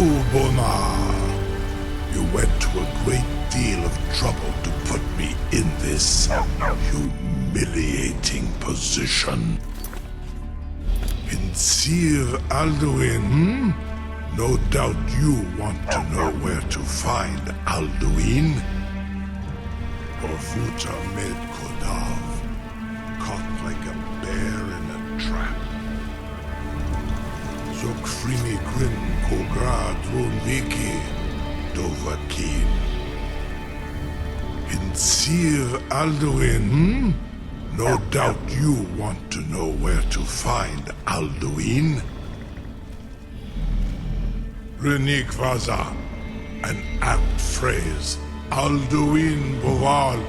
Ubona, you went to a great deal of trouble to put me in this humiliating position. Sir Alduin, No doubt you want to know where to find Alduin. Orfuta med Kodav, caught like a bear in a trap. Zokfrimi Grin Kogra Drunviki, Dovakin. Sir Alduin, No doubt you want to know where to find Alduin. Renikvaza, an apt phrase. Alduin Boval.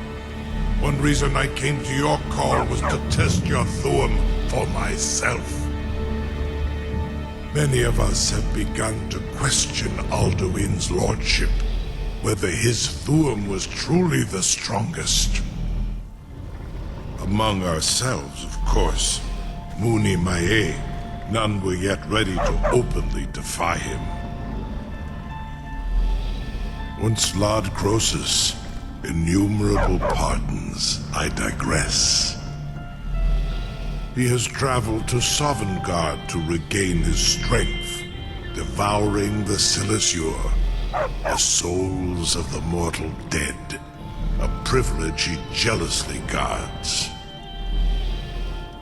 One reason I came to your call was to test your Thuum for myself. Many of us have begun to question Alduin's lordship, whether his Thuum was truly the strongest. Among ourselves, of course. Muni Mae, none were yet ready to openly defy him. Once Lord Croesus, innumerable pardons, I digress. He has traveled to Sovngarde to regain his strength, devouring the Silesure, the souls of the mortal dead, a privilege he jealously guards.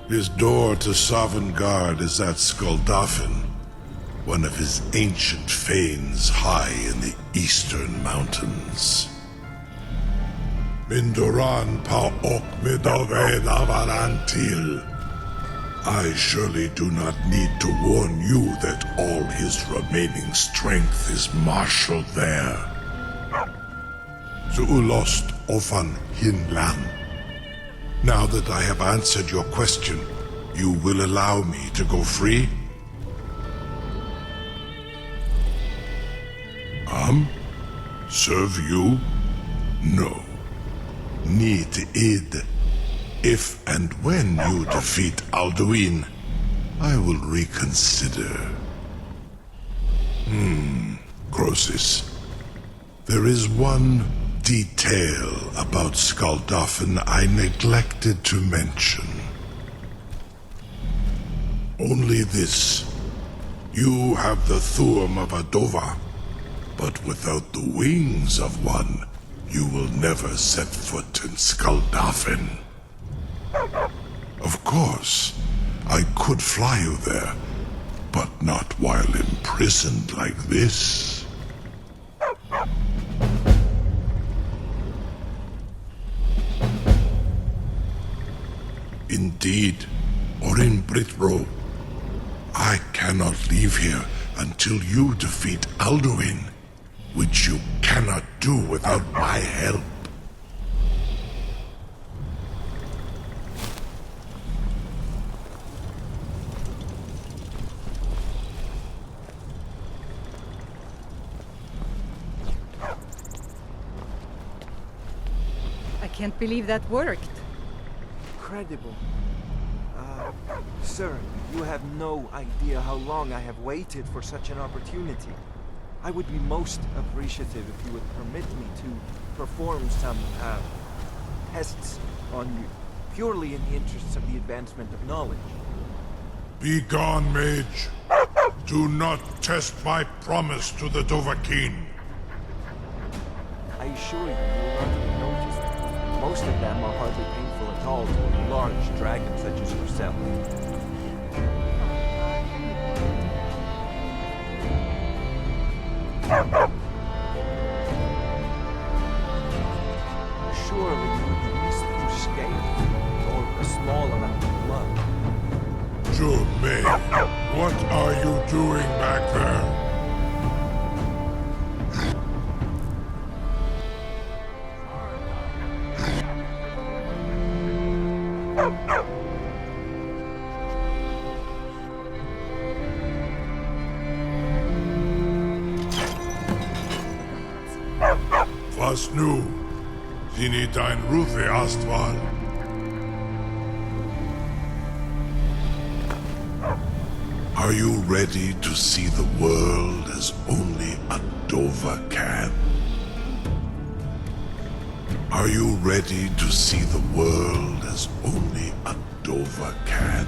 His door to Sovngarde is at Skuldafn, one of his ancient fanes high in the eastern mountains. Mindoran pa ok midove navarantil. I surely do not need to warn you that all his remaining strength is marshaled there. Zuulost ofan hinlan. Now that I have answered your question, you will allow me to go free? Serve you? No. Need id. If and when you defeat Alduin, I will reconsider. Croesus. There is one detail about Skuldafn I neglected to mention. Only this. You have the Thuum of a Dova, but without the wings of one, you will never set foot in Skuldafn. Of course, I could fly you there, but not while imprisoned like this. Indeed, Orin Britbro, I cannot leave here until you defeat Alduin, which you cannot do without my help. I can't believe that worked. Incredible. Sir, you have no idea how long I have waited for such an opportunity. I would be most appreciative if you would permit me to perform some, tests on you, purely in the interests of the advancement of knowledge. Be gone, mage. Do not test my promise to the Dovahkiin. I assure you, you will not even notice. Most of them are hardly painful at all to a large dragon such as yourself. Surely you would release through scale, or a small amount of blood. May, what are you doing back there? Was nu? Sini dein Rufe Astval. Are you ready to see the world as only a Dova can? Are you ready to see the world as only a Dova can?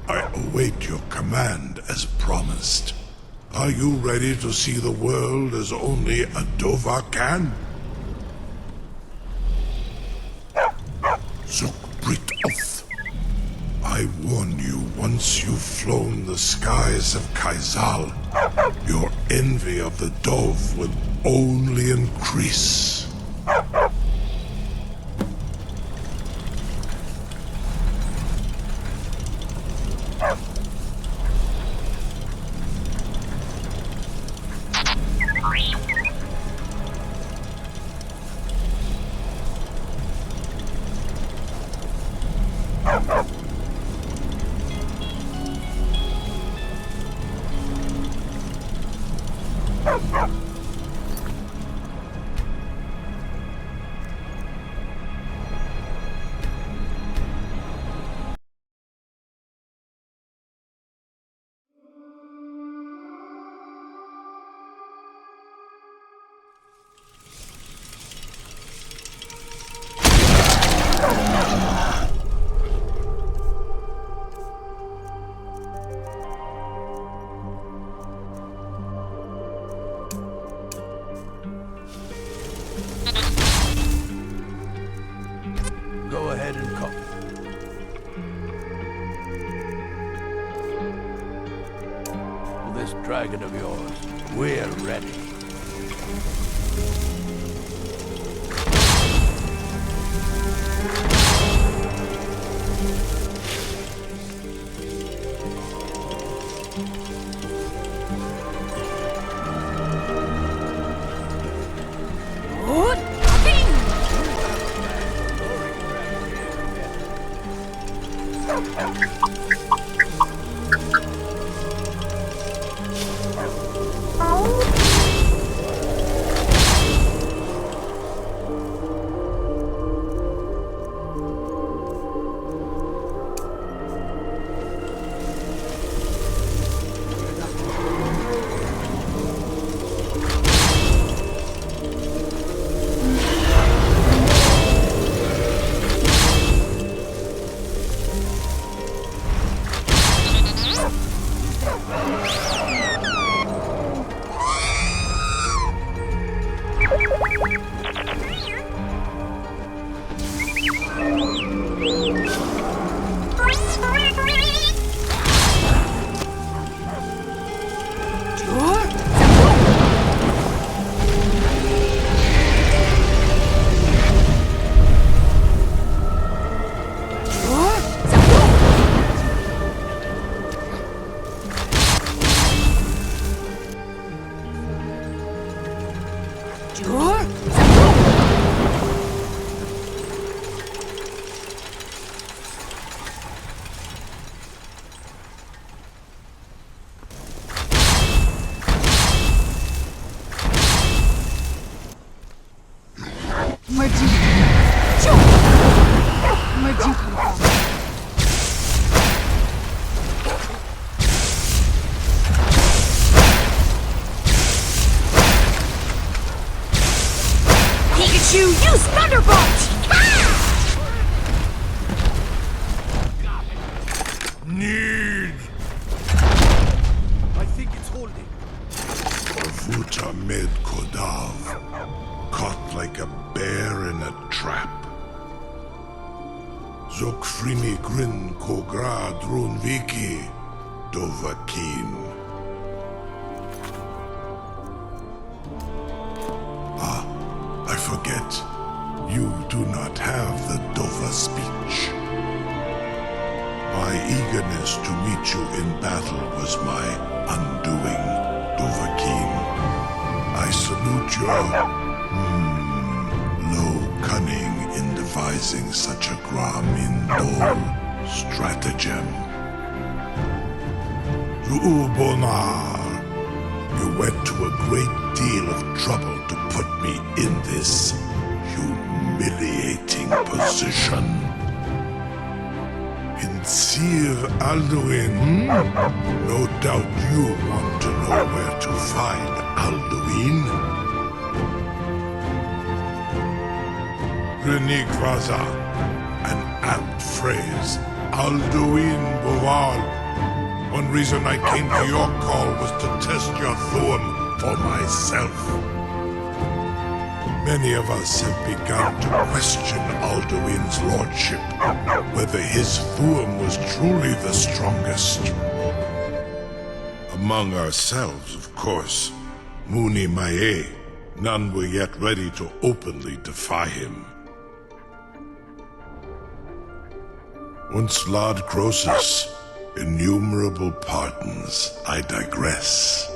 I await your command as promised. Are you ready to see the world as only a Dova can? Zukbritoth. I warn you, once you've flown the skies of Kaizal, your envy of the Dove will only increase. Go ahead and come. For this dragon of yours, we're ready. Pikachu, use Thunderbolt! Need! I think it's holding. Vuta med Kodav, caught like a bear in a trap. Zokfrimi grin kogra drunviki dovakin. I forget. You do not have the Dova speech. My eagerness to meet you in battle was my undoing, Dovahkiin. I salute your, low cunning in devising such a Gram-in-Dol stratagem. Zuubonar, you went to a great deal of trouble to put me in this humiliating position. Sir Alduin, no doubt you want to know where to find Alduin. Renigvaza, an apt phrase. Alduin Boval. One reason I came to your call was to test your Thuum for myself. Many of us have begun to question Alduin's lordship, whether his Thuum was truly the strongest. Among ourselves, of course, Muni Mae, none were yet ready to openly defy him. Once Lord Croesus, innumerable pardons, I digress.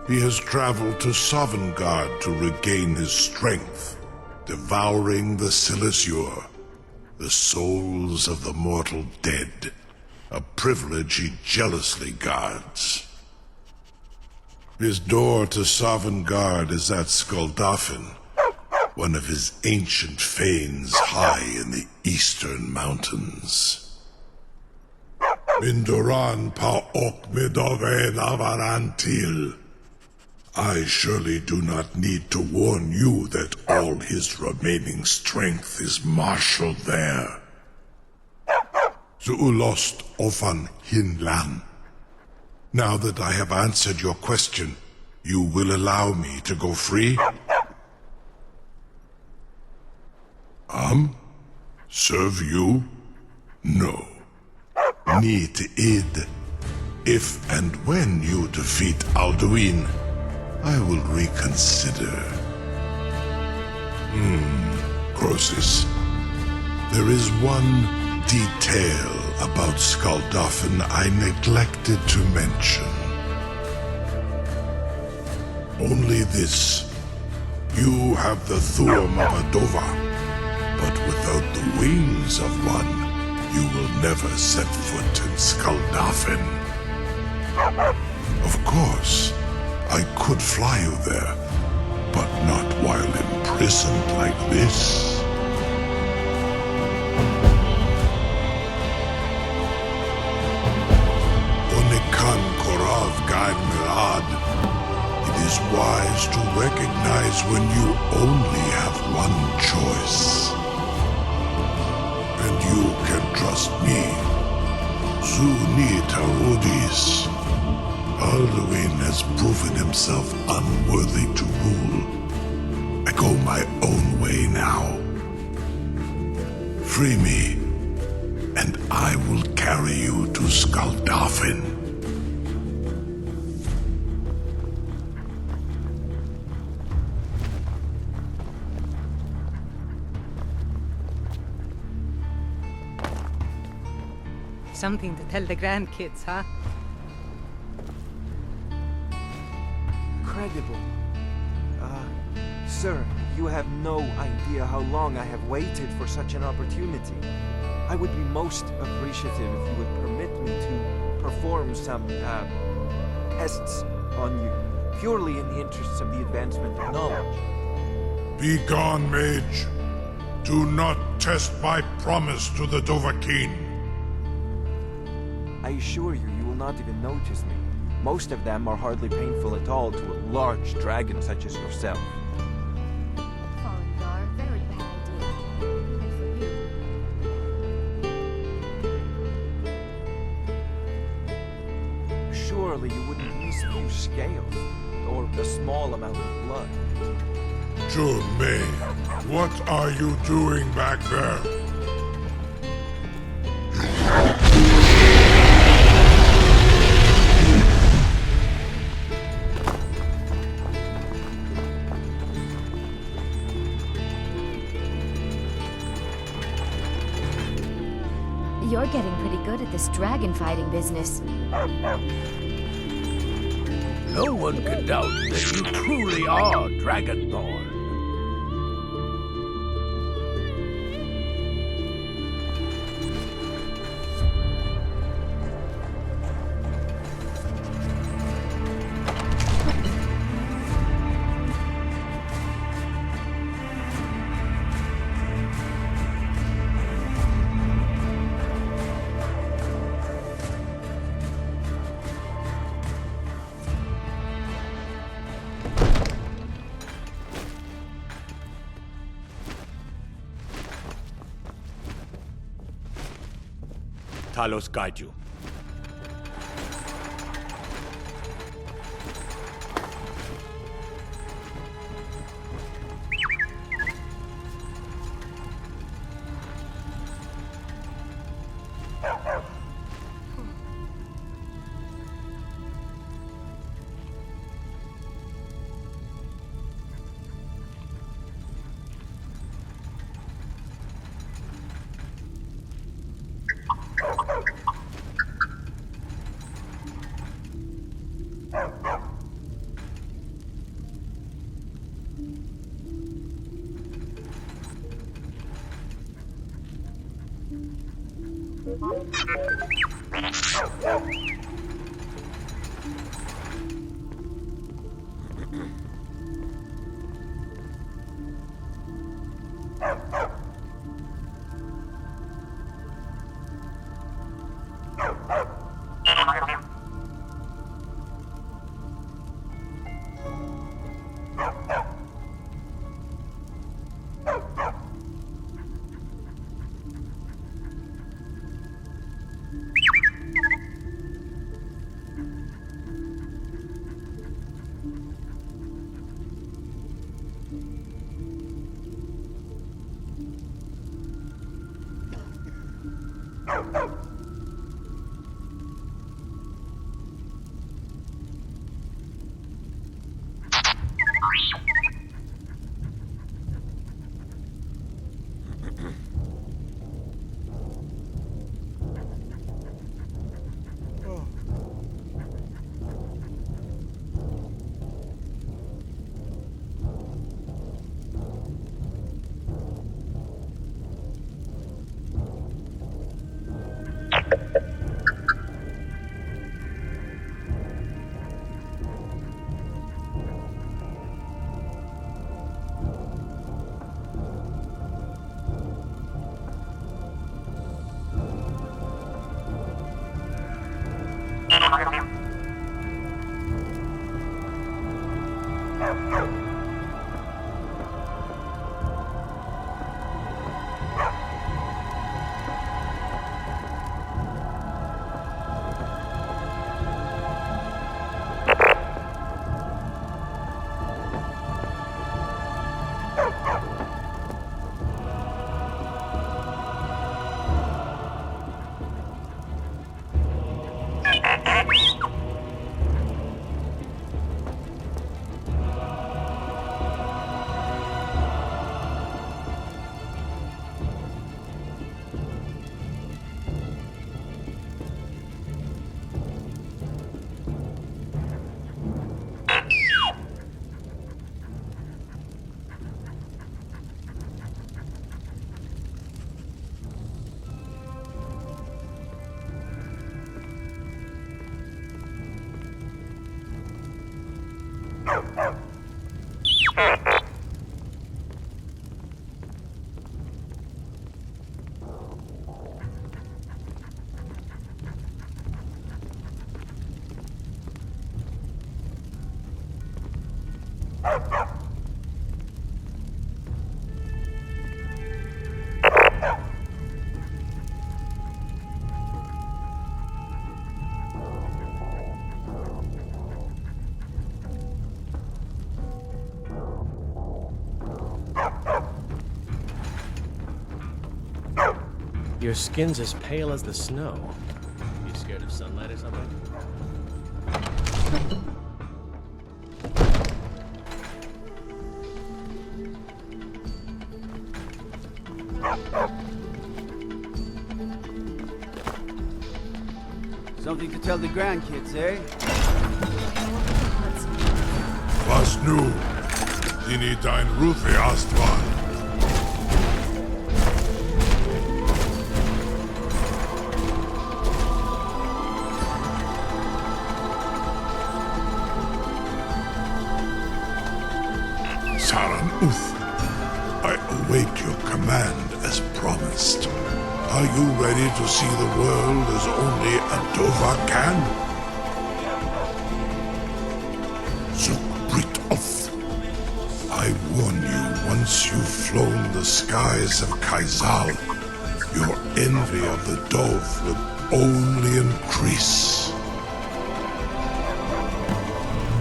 He has traveled to Sovngarde to regain his strength, devouring the Silesure, the souls of the mortal dead, a privilege he jealously guards. His door to Sovngarde is at Skuldafn, one of his ancient fanes high in the eastern mountains. Mindoran pa ok midove navarantil. I surely do not need to warn you that all his remaining strength is marshaled there. Zuulost ofan hinlan. Now that I have answered your question, you will allow me to go free? Serve you? No. Need id. If and when you defeat Alduin, I will reconsider. Croesus. There is one detail about Skuldafn I neglected to mention. Only this. You have the Thuum of a Dova, but without the wings of one, you will never set foot in Skuldafn. Of course, I could fly you there, but not while imprisoned like this. Onikan Korav Gain Mirad. It is wise to recognize when you only have one choice. And you can trust me. Zuni Tarudis. Alduin has proven himself unworthy to rule. I go my own way now. Free me, and I will carry you to Skuldafn. Something to tell the grandkids, huh? Incredible. Sir, you have no idea how long I have waited for such an opportunity. I would be most appreciative if you would permit me to perform some, tests on you, purely in the interests of the advancement of knowledge. Be gone, mage. Do not test my promise to the Dovahkiin. I assure you, you will not even notice me. Most of them are hardly painful at all to a large dragon such as yourself. Very bad idea. Surely you wouldn't miss a few scales, or a small amount of blood. Jun-Mei, what are you doing back there? You're getting pretty good at this dragon fighting business. No one can doubt that you truly are Dragonborn. Talos guide you. Your skin's as pale as the snow. You scared of sunlight or something? Something to tell the grandkids, eh? Was nu? Dini dein Rufe Astar. I await your command as promised. Are you ready to see the world as only a Dova can? Zukbritoth. I warn you, once you've flown the skies of Kaizal, your envy of the Dove will only increase.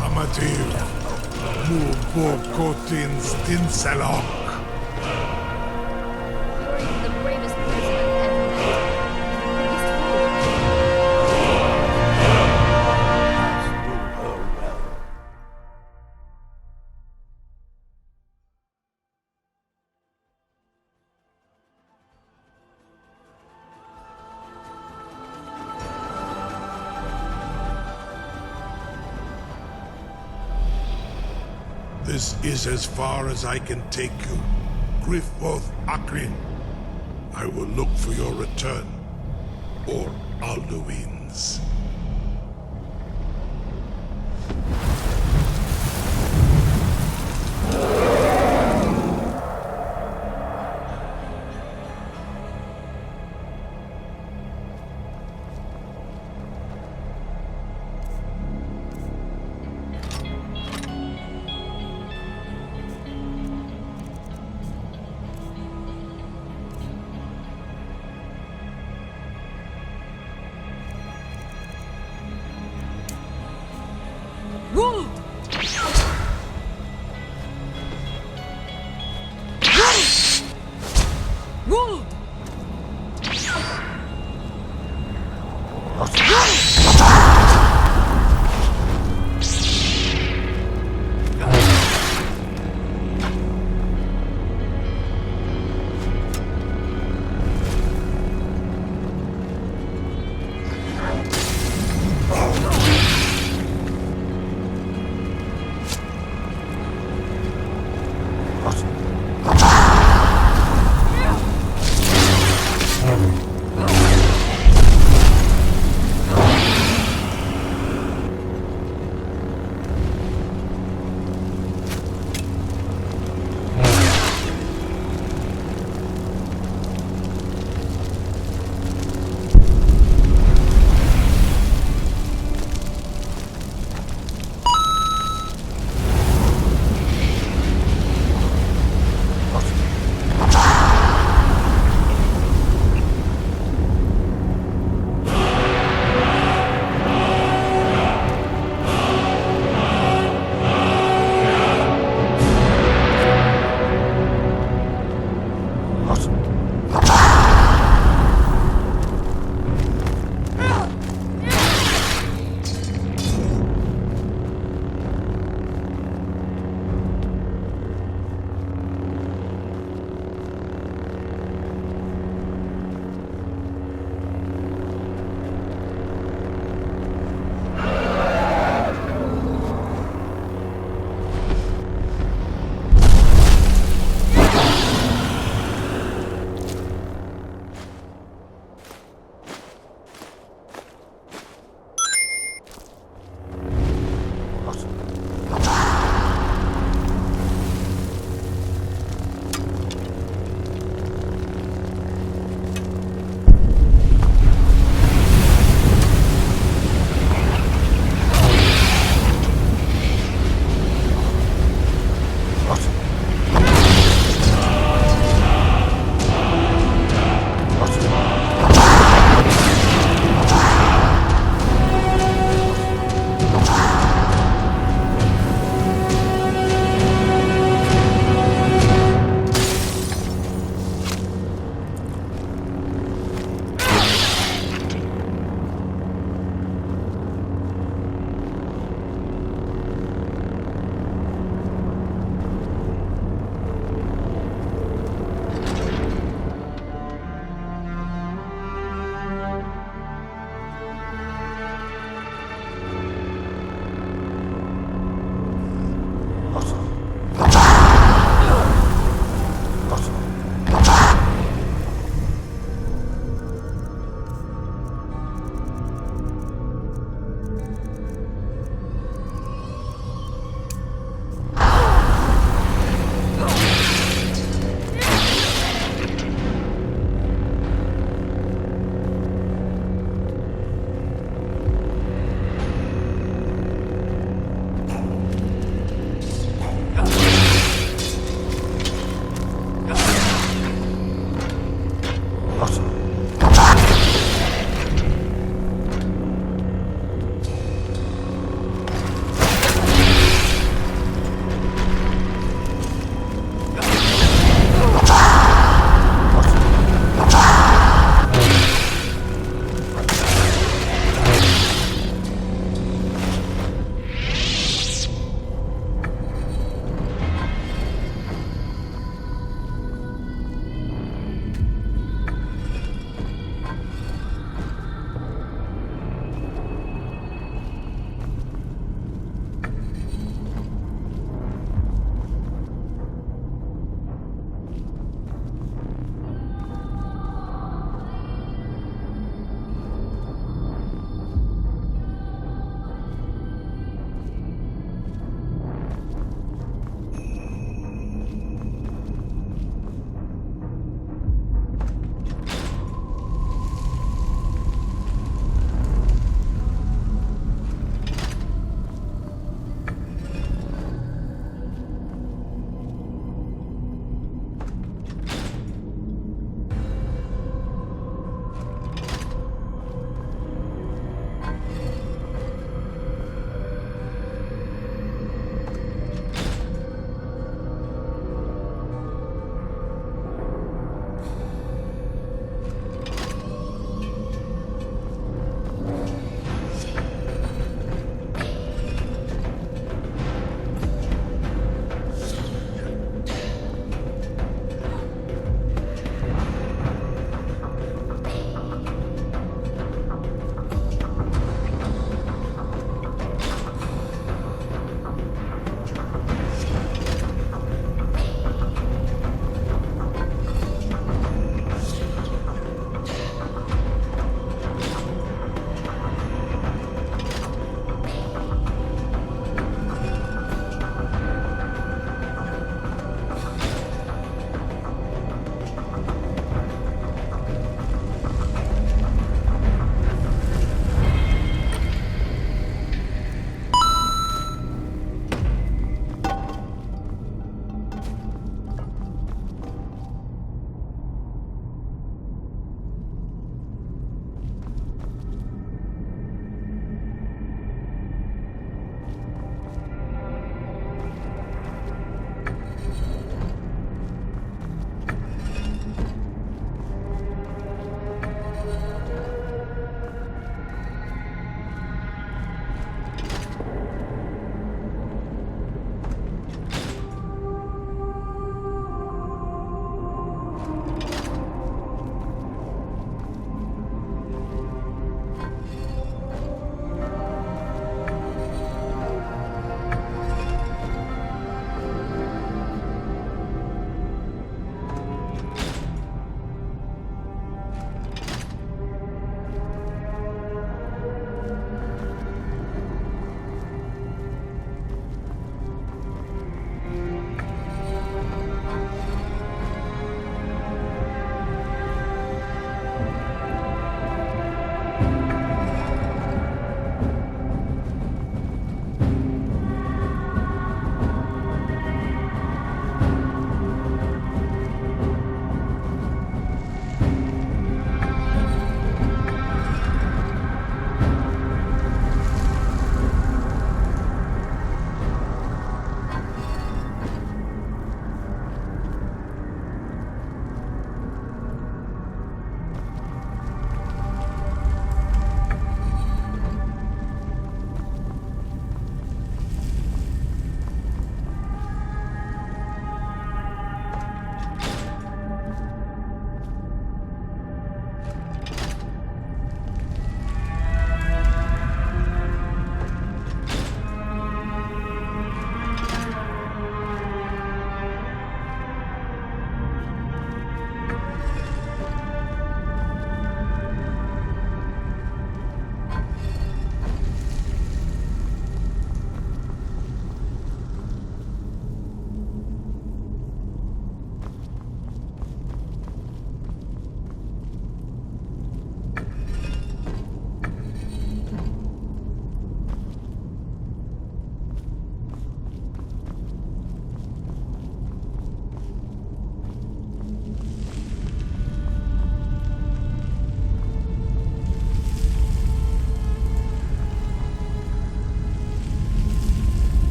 Amatir. Mubokotin Stinselok. You're the bravest person I've ever This is as far as I can take you. Grifoth Akrin. I will look for your return. Or Alduin's.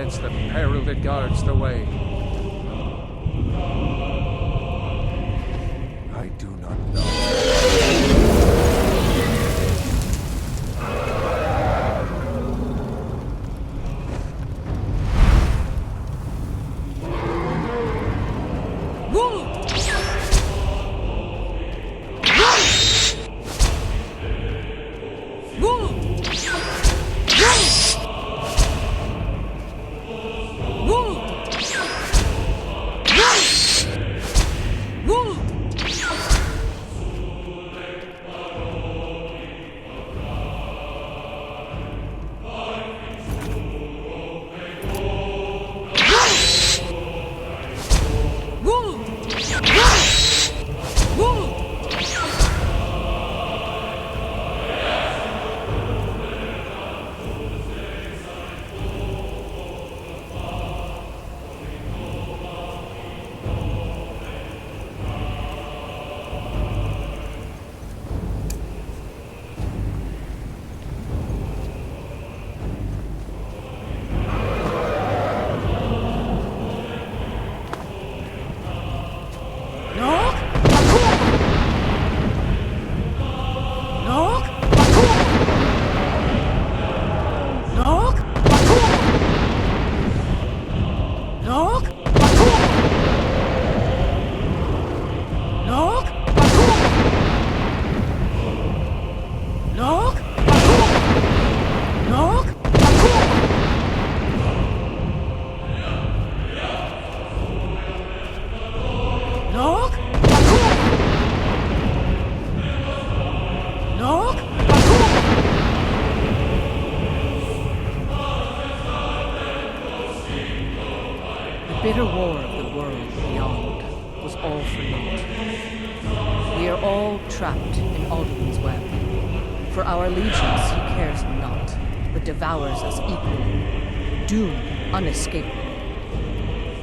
against the peril that guards the way. I do not know. bitter war of the world beyond was all for naught. We are all trapped in Alduin's web. For our allegiance he cares not, but devours us equally. Doom unescapable.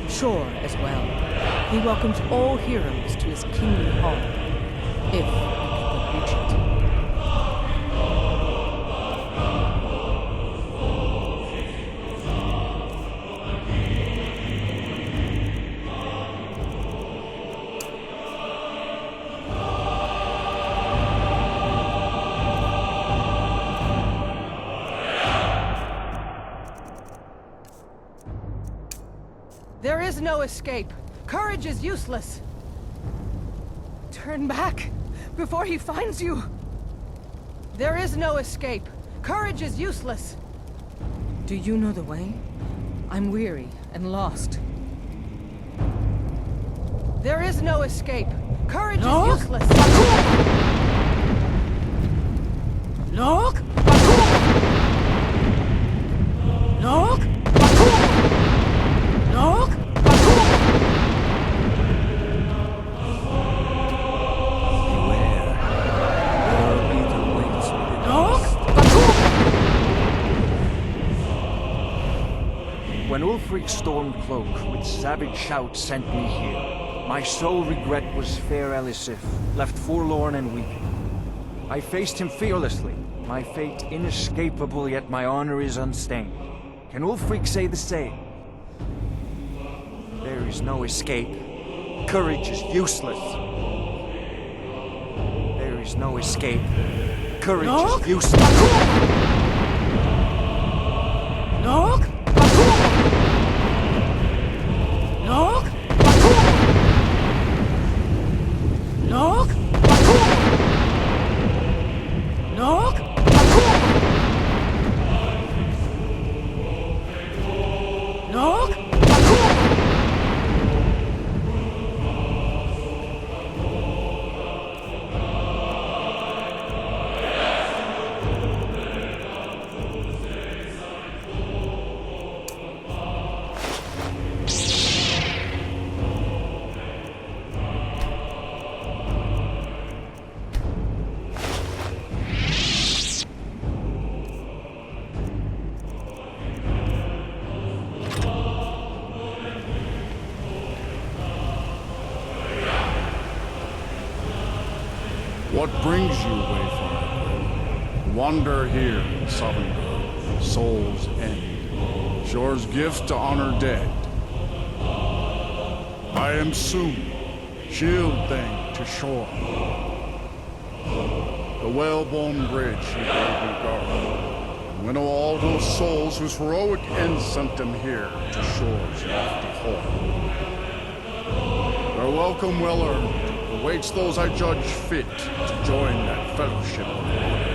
Sure as well. He welcomes all heroes to his kingly hall, if we could reach it. There is no escape. Courage is useless. Turn back before he finds you. There is no escape. Courage is useless. Do you know the way? I'm weary and lost. There is no escape. Courage No? is useless. Look! Look! Look! When Ulfric's Stormcloak with savage shout sent me here, my sole regret was fair Elisif, left forlorn and weeping. I faced him fearlessly, my fate inescapable, yet my honor is unstained. Can Ulfric say the same? There is no escape. Courage is useless. There is no escape. Courage is useless. Look! Look! Look! Look! Look! What brings you, Wayfarer? Wander here, Sovngarde, Soul's End, Shore's gift to honor dead. I am soon, shield thing to shore. The whalebone bridge he gave me guard. Winnow all those souls whose heroic end sent them here to shore's lofty hall. Their welcome well earned awaits those I judge fit to join that fellowship of honor.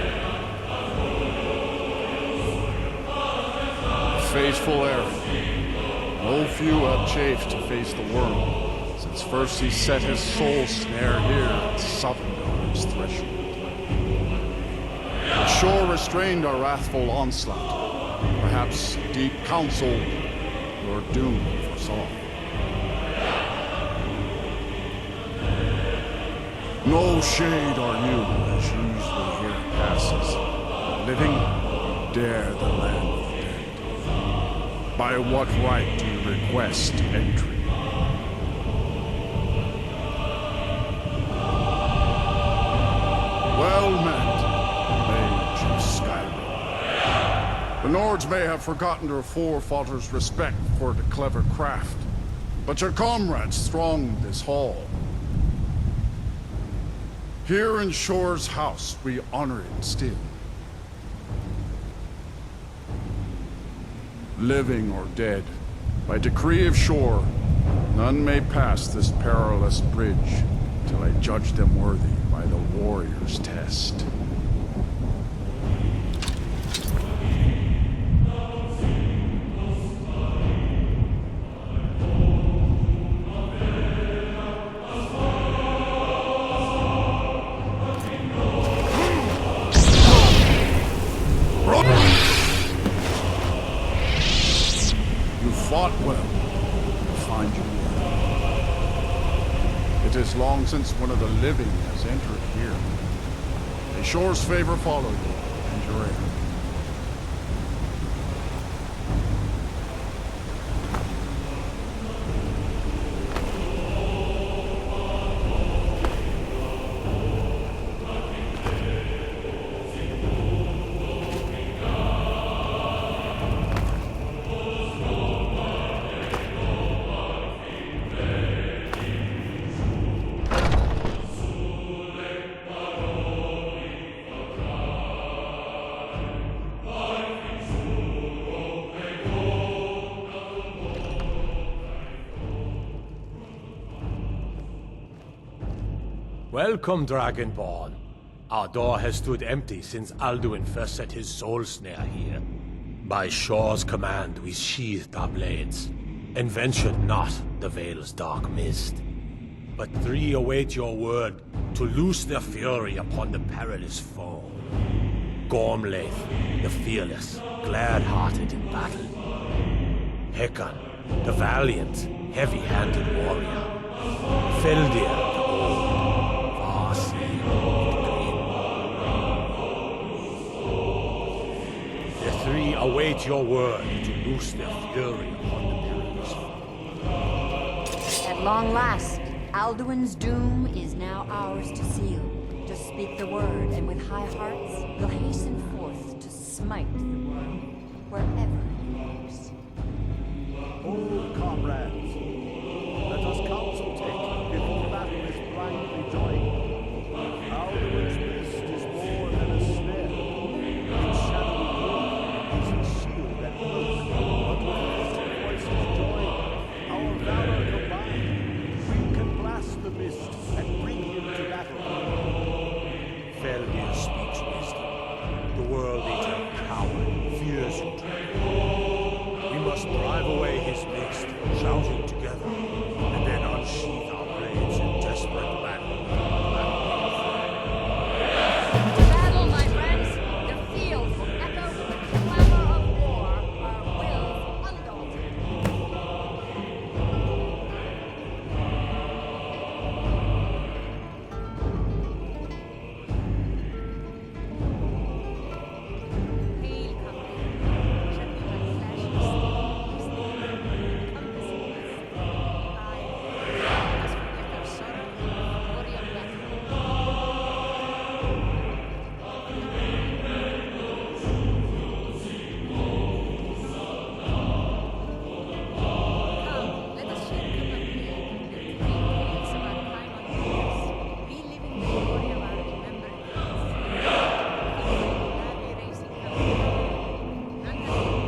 Faithful Aaron, no few have chafed to face the world, since first he set his soul snare here at Sovngarde's threshold. The shore restrained our wrathful onslaught, perhaps deep counsel your doom foresaw. No shade on you, as usually here passes. Living, dare the land of the dead. By what right do you request entry? Well met, mage of Skyrim. The Nords may have forgotten your forefathers' respect for the clever craft, but your comrades throng this hall. Here in Shore's house, we honor it still. Living or dead, by decree of Shore, none may pass this perilous bridge till I judge them worthy by the warrior's test. Fought well. A fine It is long since one of the living has entered here. May Shore's favor follow you and your heir. Welcome, Dragonborn. Our door has stood empty since Alduin first set his soul snare here. By Shore's command, we sheathed our blades, and ventured not the Vale's dark mist. But 3 await your word to loose their fury upon the perilous foe. Gormlaith, the fearless, glad-hearted in battle. Hekon, the valiant, heavy-handed warrior. Feldir, the old, far-seeing grim. The 3 await your word to loose their fury upon the perilous foe. At long last, Alduin's doom is now ours to seal. Just speak the word, and with high hearts, we'll hasten forth to smite the world, wherever he walks. Old comrades, let us counsel take before battle is blindly joined. Alduin's mist is more than a snare. Its shadowy gloom is a shield and cloak. But with distant voices joined, our valor combined, we can blast the mist and bring him to battle. Feldir speaks wisdom. The world-eater coward fears you. We must drive away his mist, shouting together, and then unsheath our blades in desperate battle. To battle, my friends! The fields will echo with the clamor of war, our wills undaunted. Hail, company. Shall we like flash of steel, compass east, high, as we with our sorrow, glory of battle. Come, let us share common meal, and drink tales of our time on Pickaxe, reliving the glory of our remembered days. Come, gladly racing down, Untitled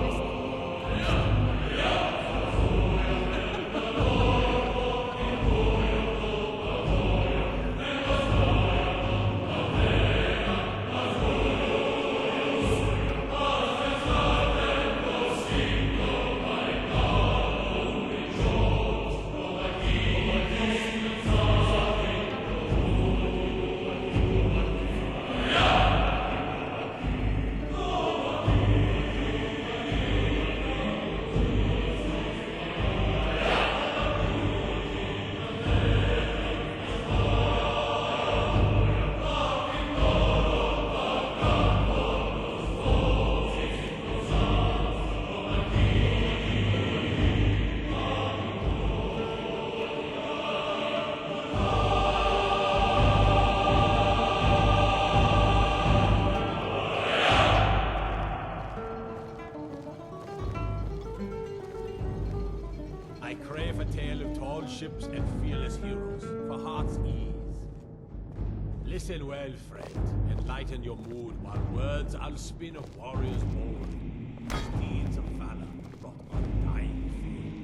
I crave a tale of tall ships and fearless heroes for heart's ease. Listen well, friend, and lighten your mood while words I'll spin of warriors bold, whose deeds of valor brought undying fame.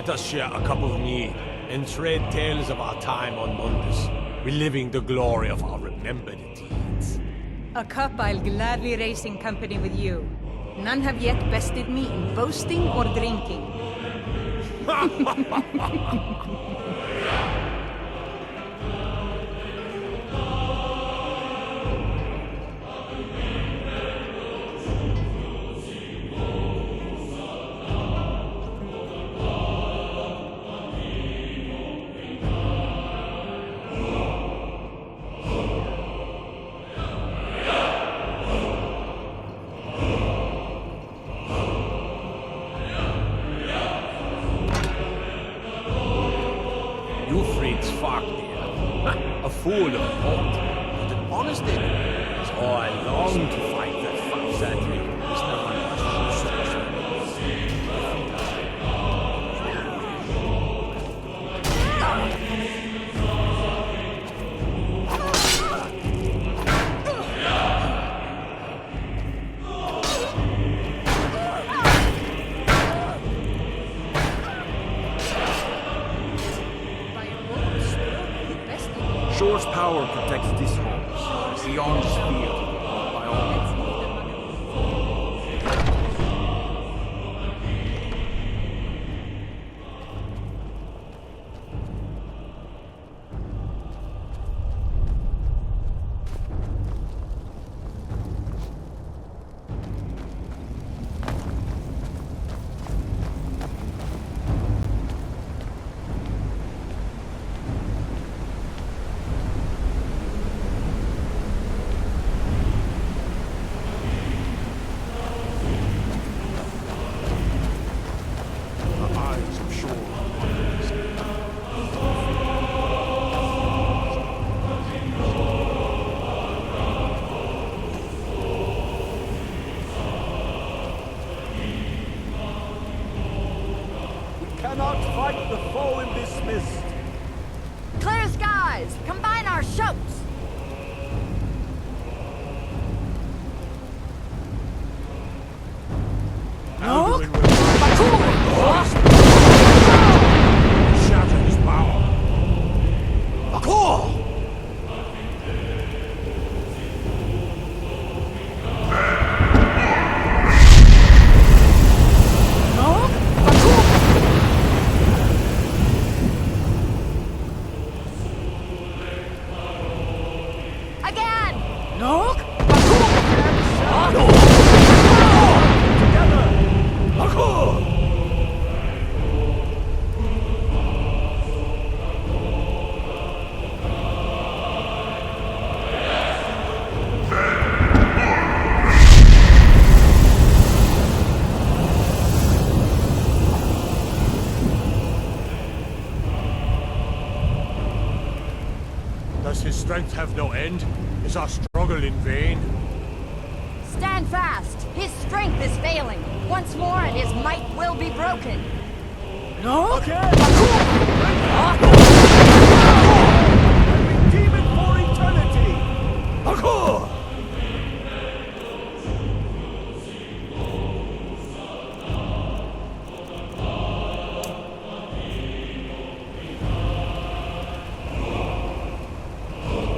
Let us share a cup of mead and trade tales of our time on Mundus, reliving the glory of our remembered deeds. A cup I'll gladly race in company with you. None have yet bested me in boasting or drinking. A fool of a port, but an honest enemy. So I long to fight that foul Zandri. It's not Shore's power protects these homes. Beyond this field, by all means. Cannot fight the foe in this mist. Clear skies! Combine our shouts! Alduin will shatter his power. Akor! Does his strength have no end? Is our struggle in vain? Stand fast! His strength is failing. Once more and his might will be broken. No? Okay. And we deem it for eternity! Akor!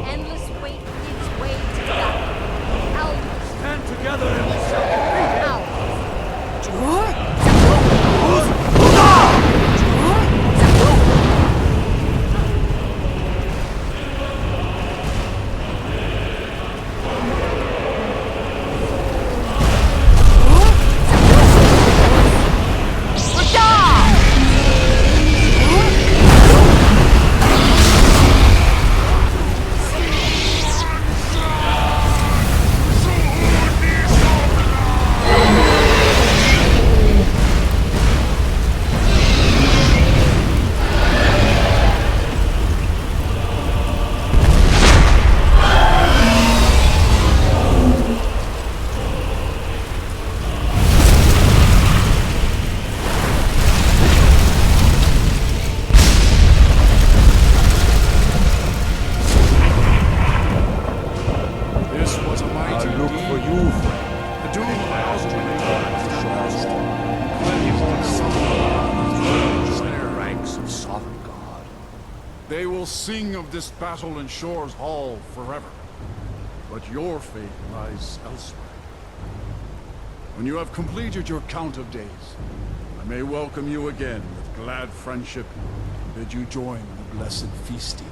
Endless weight gives way to battle. Elders, stand together and we shall defeat him! sing of this battle in Shore's Hall forever. But your fate lies elsewhere. When you have completed your count of days, I may welcome you again with glad friendship and bid you join the blessed feasting.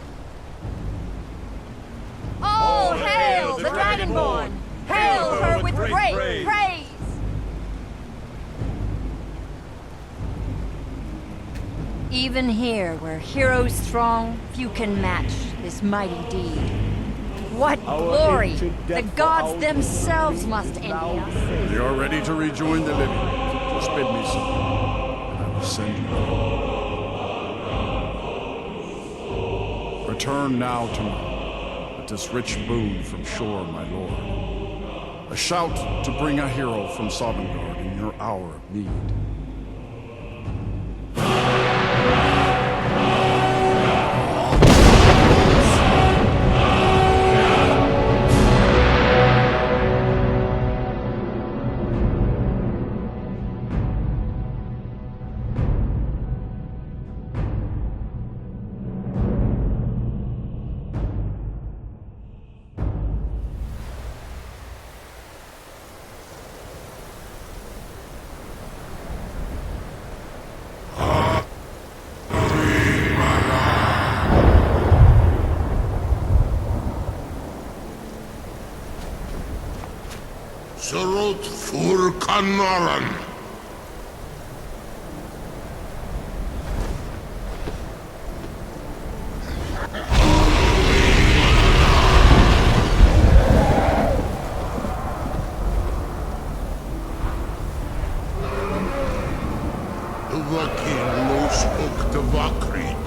All hail the Dragonborn! Hail her with great praise! Even here, where heroes throng, few can match this mighty deed. What glory! The gods themselves must envy us. When you are ready to rejoin the living, just bid me so, and I will send you home. Return now to me, with this rich boon from Shore, my lord. A shout to bring a hero from Sovngarde in your hour of need. Serot fur Kanaran. Vakin los ok de Vakrid.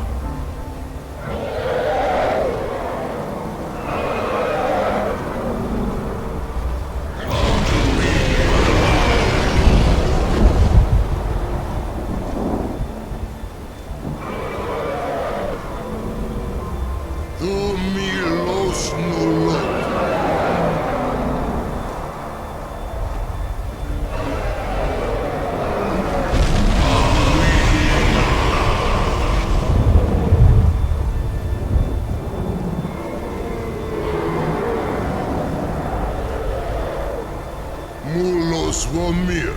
Mir.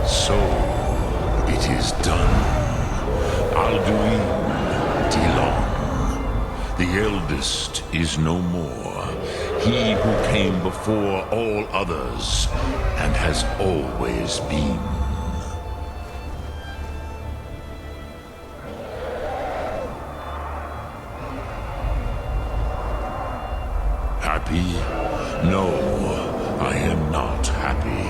So, it is done. Alduin, Dilon. The eldest is no more. He who came before all others, and has always been. Happy? No, I am not happy.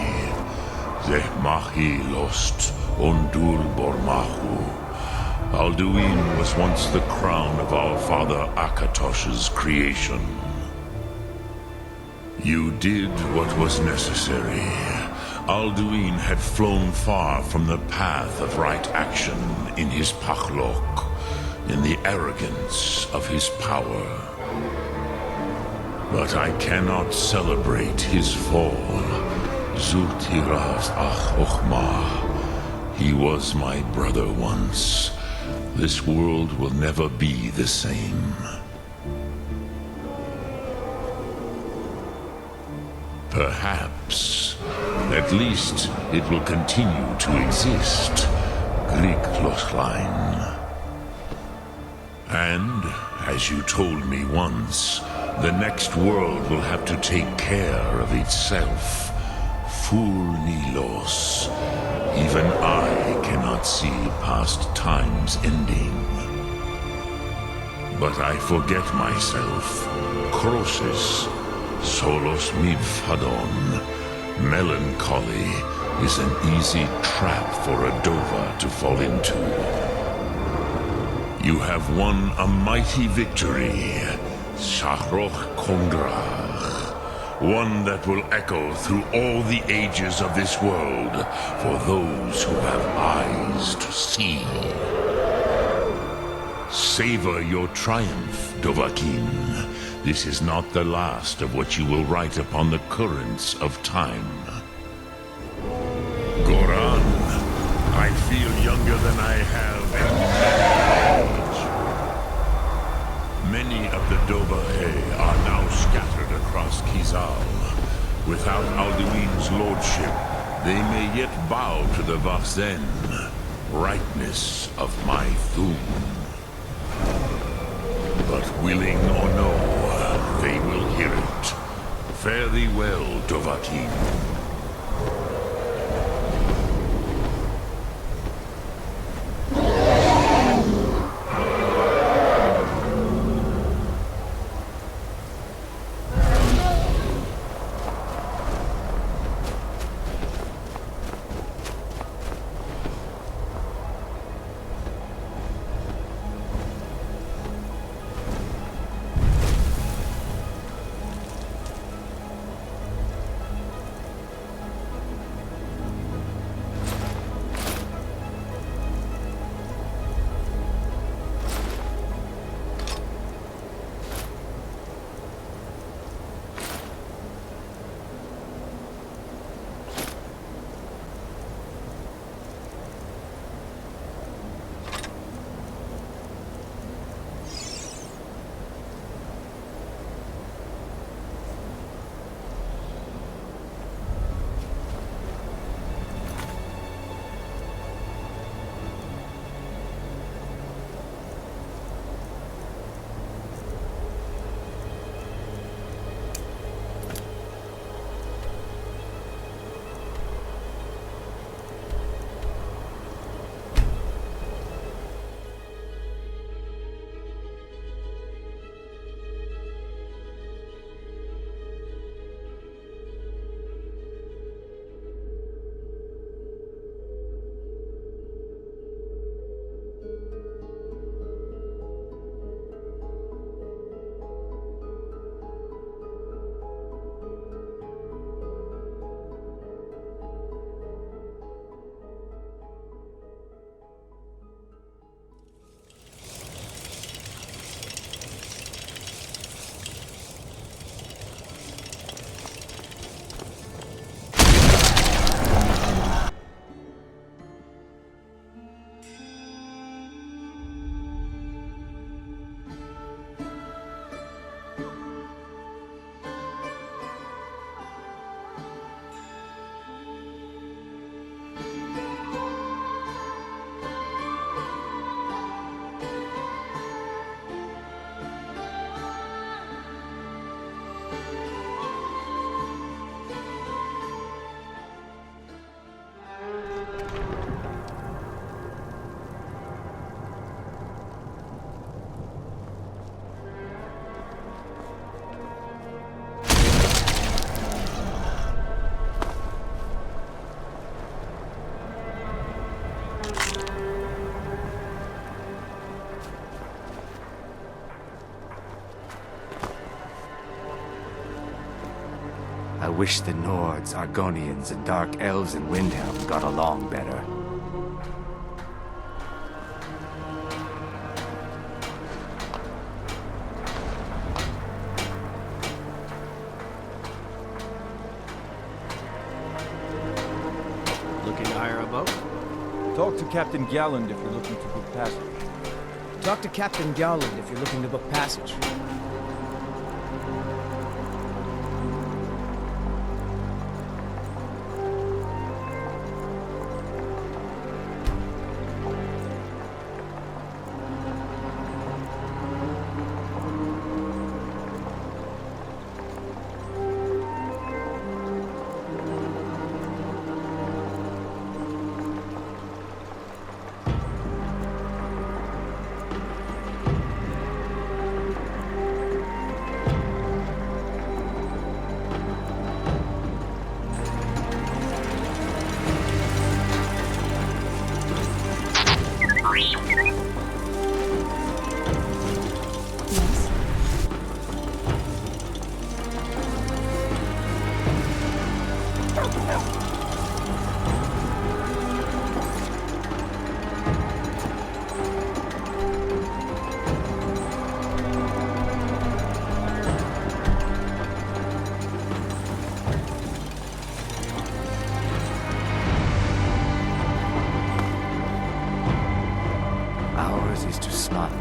Zehmahi lost Ondul Bormahu. Alduin was once the crown of our father Akatosh's creation. You did what was necessary. Alduin had flown far from the path of right action in his Pachlok, in the arrogance of his power. But I cannot celebrate his fall. Zultiraz ach ochma. He was my brother once. This world will never be the same. Perhaps. At least it will continue to exist. QUESTLINE. And, as you told me once, the next world will have to take care of itself. Ful Nilos. Even I cannot see past time's ending. But I forget myself. Crosses. Solos midfadon. Melancholy is an easy trap for a Dova to fall into. You have won a mighty victory. Shahroch Kongrach, one that will echo through all the ages of this world for those who have eyes to see. Savor your triumph, Dovahkiin. This is not the last of what you will write upon the currents of time. I feel younger than I have in many age. Many of the Dovahe are now scattered across Kizal. Without Alduin's lordship, they may yet bow to the Vafzen, brightness of my Thum. But willing or no, they will hear it. Fare thee well, Dovahkiin. I wish the Nords, Argonians, and Dark Elves in Windhelm got along better. Looking to hire a boat? Talk to Captain Galland if you're looking to book passage. Talk to Captain Gowland if you're looking to book passage. is to stop.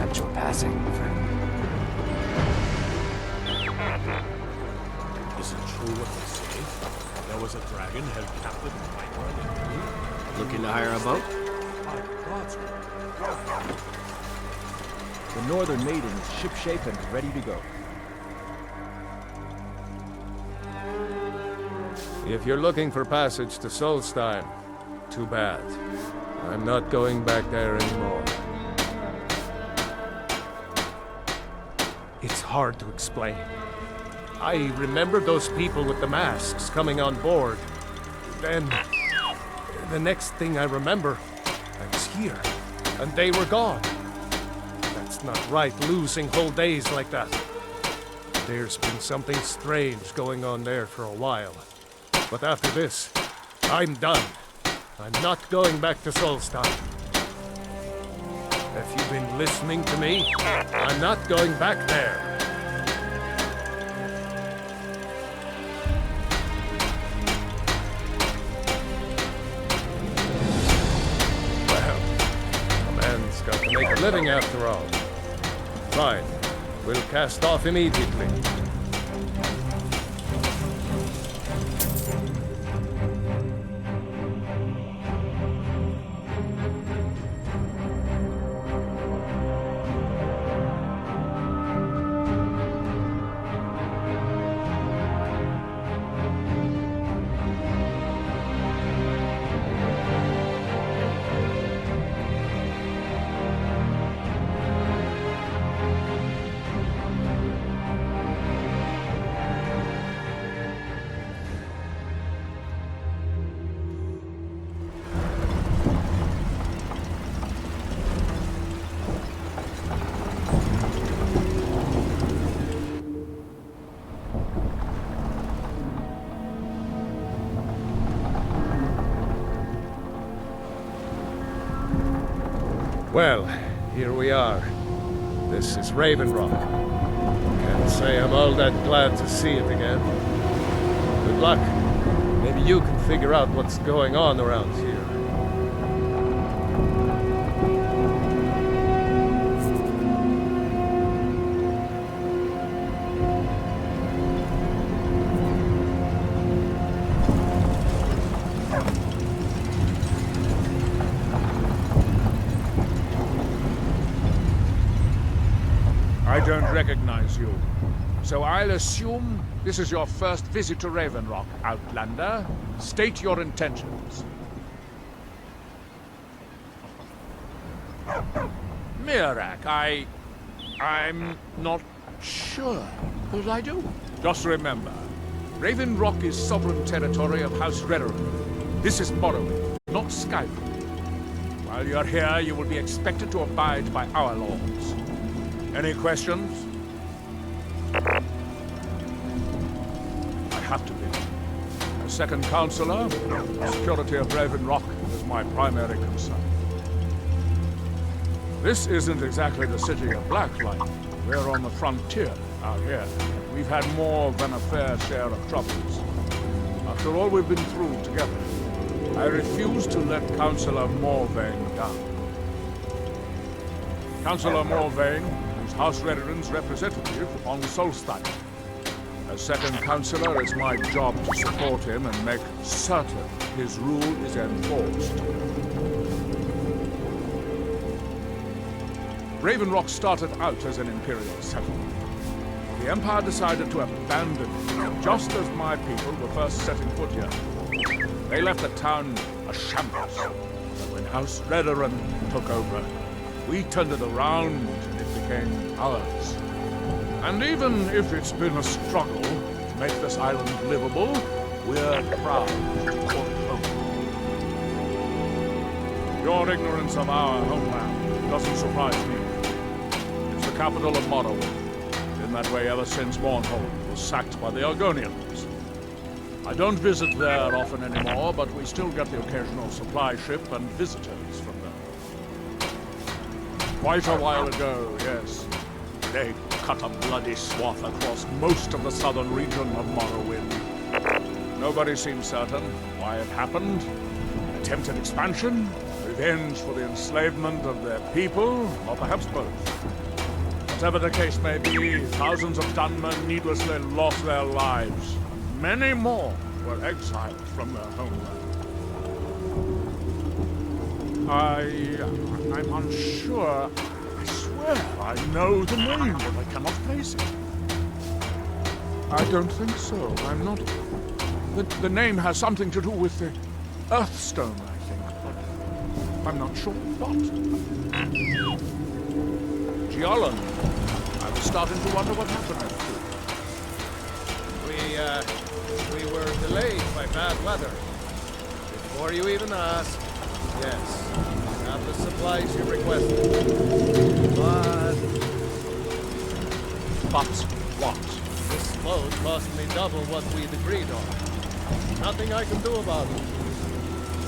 At your passing, friend. Is it true what they say? There was a dragon held captive in Dawnguard. Looking to hire a boat? The Northern Maiden is shipshape and ready to go. If you're looking for passage to Solstheim, too bad. I'm not going back there anymore. It's hard to explain. I remember those people with the masks coming on board. Then, the next thing I remember, I was here, and they were gone. That's not right, losing whole days like that. There's been something strange going on there for a while. But after this, I'm done. I'm not going back to Solstheim. Have you been listening to me? I'm not going back there. Well, a man's got to make a living after all. Fine. We'll cast off immediately. Well, here we are. This is Raven Rock. Can't say I'm all that glad to see it again. Good luck. Maybe you can figure out what's going on around here. I don't recognize you. So I'll assume this is your first visit to Raven Rock, Outlander. State your intentions. Mirak, I'm not sure. But I do. Just remember, Raven Rock is sovereign territory of House Redoran. This is Morrowind, not Skyrim. While you're here, you will be expected to abide by our laws. Any questions? I have to be. As second counselor, the security of Raven Rock is my primary concern. This isn't exactly the city of Blacklight. We're on the frontier out here. We've had more than a fair share of troubles. After all we've been through together, I refuse to let Councillor Morvain down. Councillor Morvain is House Redoran's representative on Solstheim. As second councillor, it's my job to support him and make certain his rule is enforced. Raven Rock started out as an Imperial settlement. The Empire decided to abandon it just as my people were first setting foot here. They left the town a shambles. But when House Redoran took over, we turned it around and it became ours. And even if it's been a struggle to make this island livable, we're proud to call it home. Your ignorance of our homeland doesn't surprise me. It's the capital of Morrowind. Been that way ever since Mournhold was sacked by the Argonians. I don't visit there often anymore, but we still get the occasional supply ship and visitors from there. Quite a while ago, yes. They cut a bloody swath across most of the southern region of Morrowind. Nobody seems certain why it happened. Attempted expansion? Revenge for the enslavement of their people? Or perhaps both? Whatever the case may be, thousands of Dunmer needlessly lost their lives. Many more were exiled from their homeland. I'm unsure. I swear I know the name, but I cannot place it. I don't think so. I'm not... The name has something to do with the Earthstone, I think, but I'm not sure what. Giolon, I was starting to wonder what happened. We were delayed by bad weather. Before you even ask, yes, I have the supplies you requested. But what? This load cost me double what we'd agreed on. Nothing I can do about it.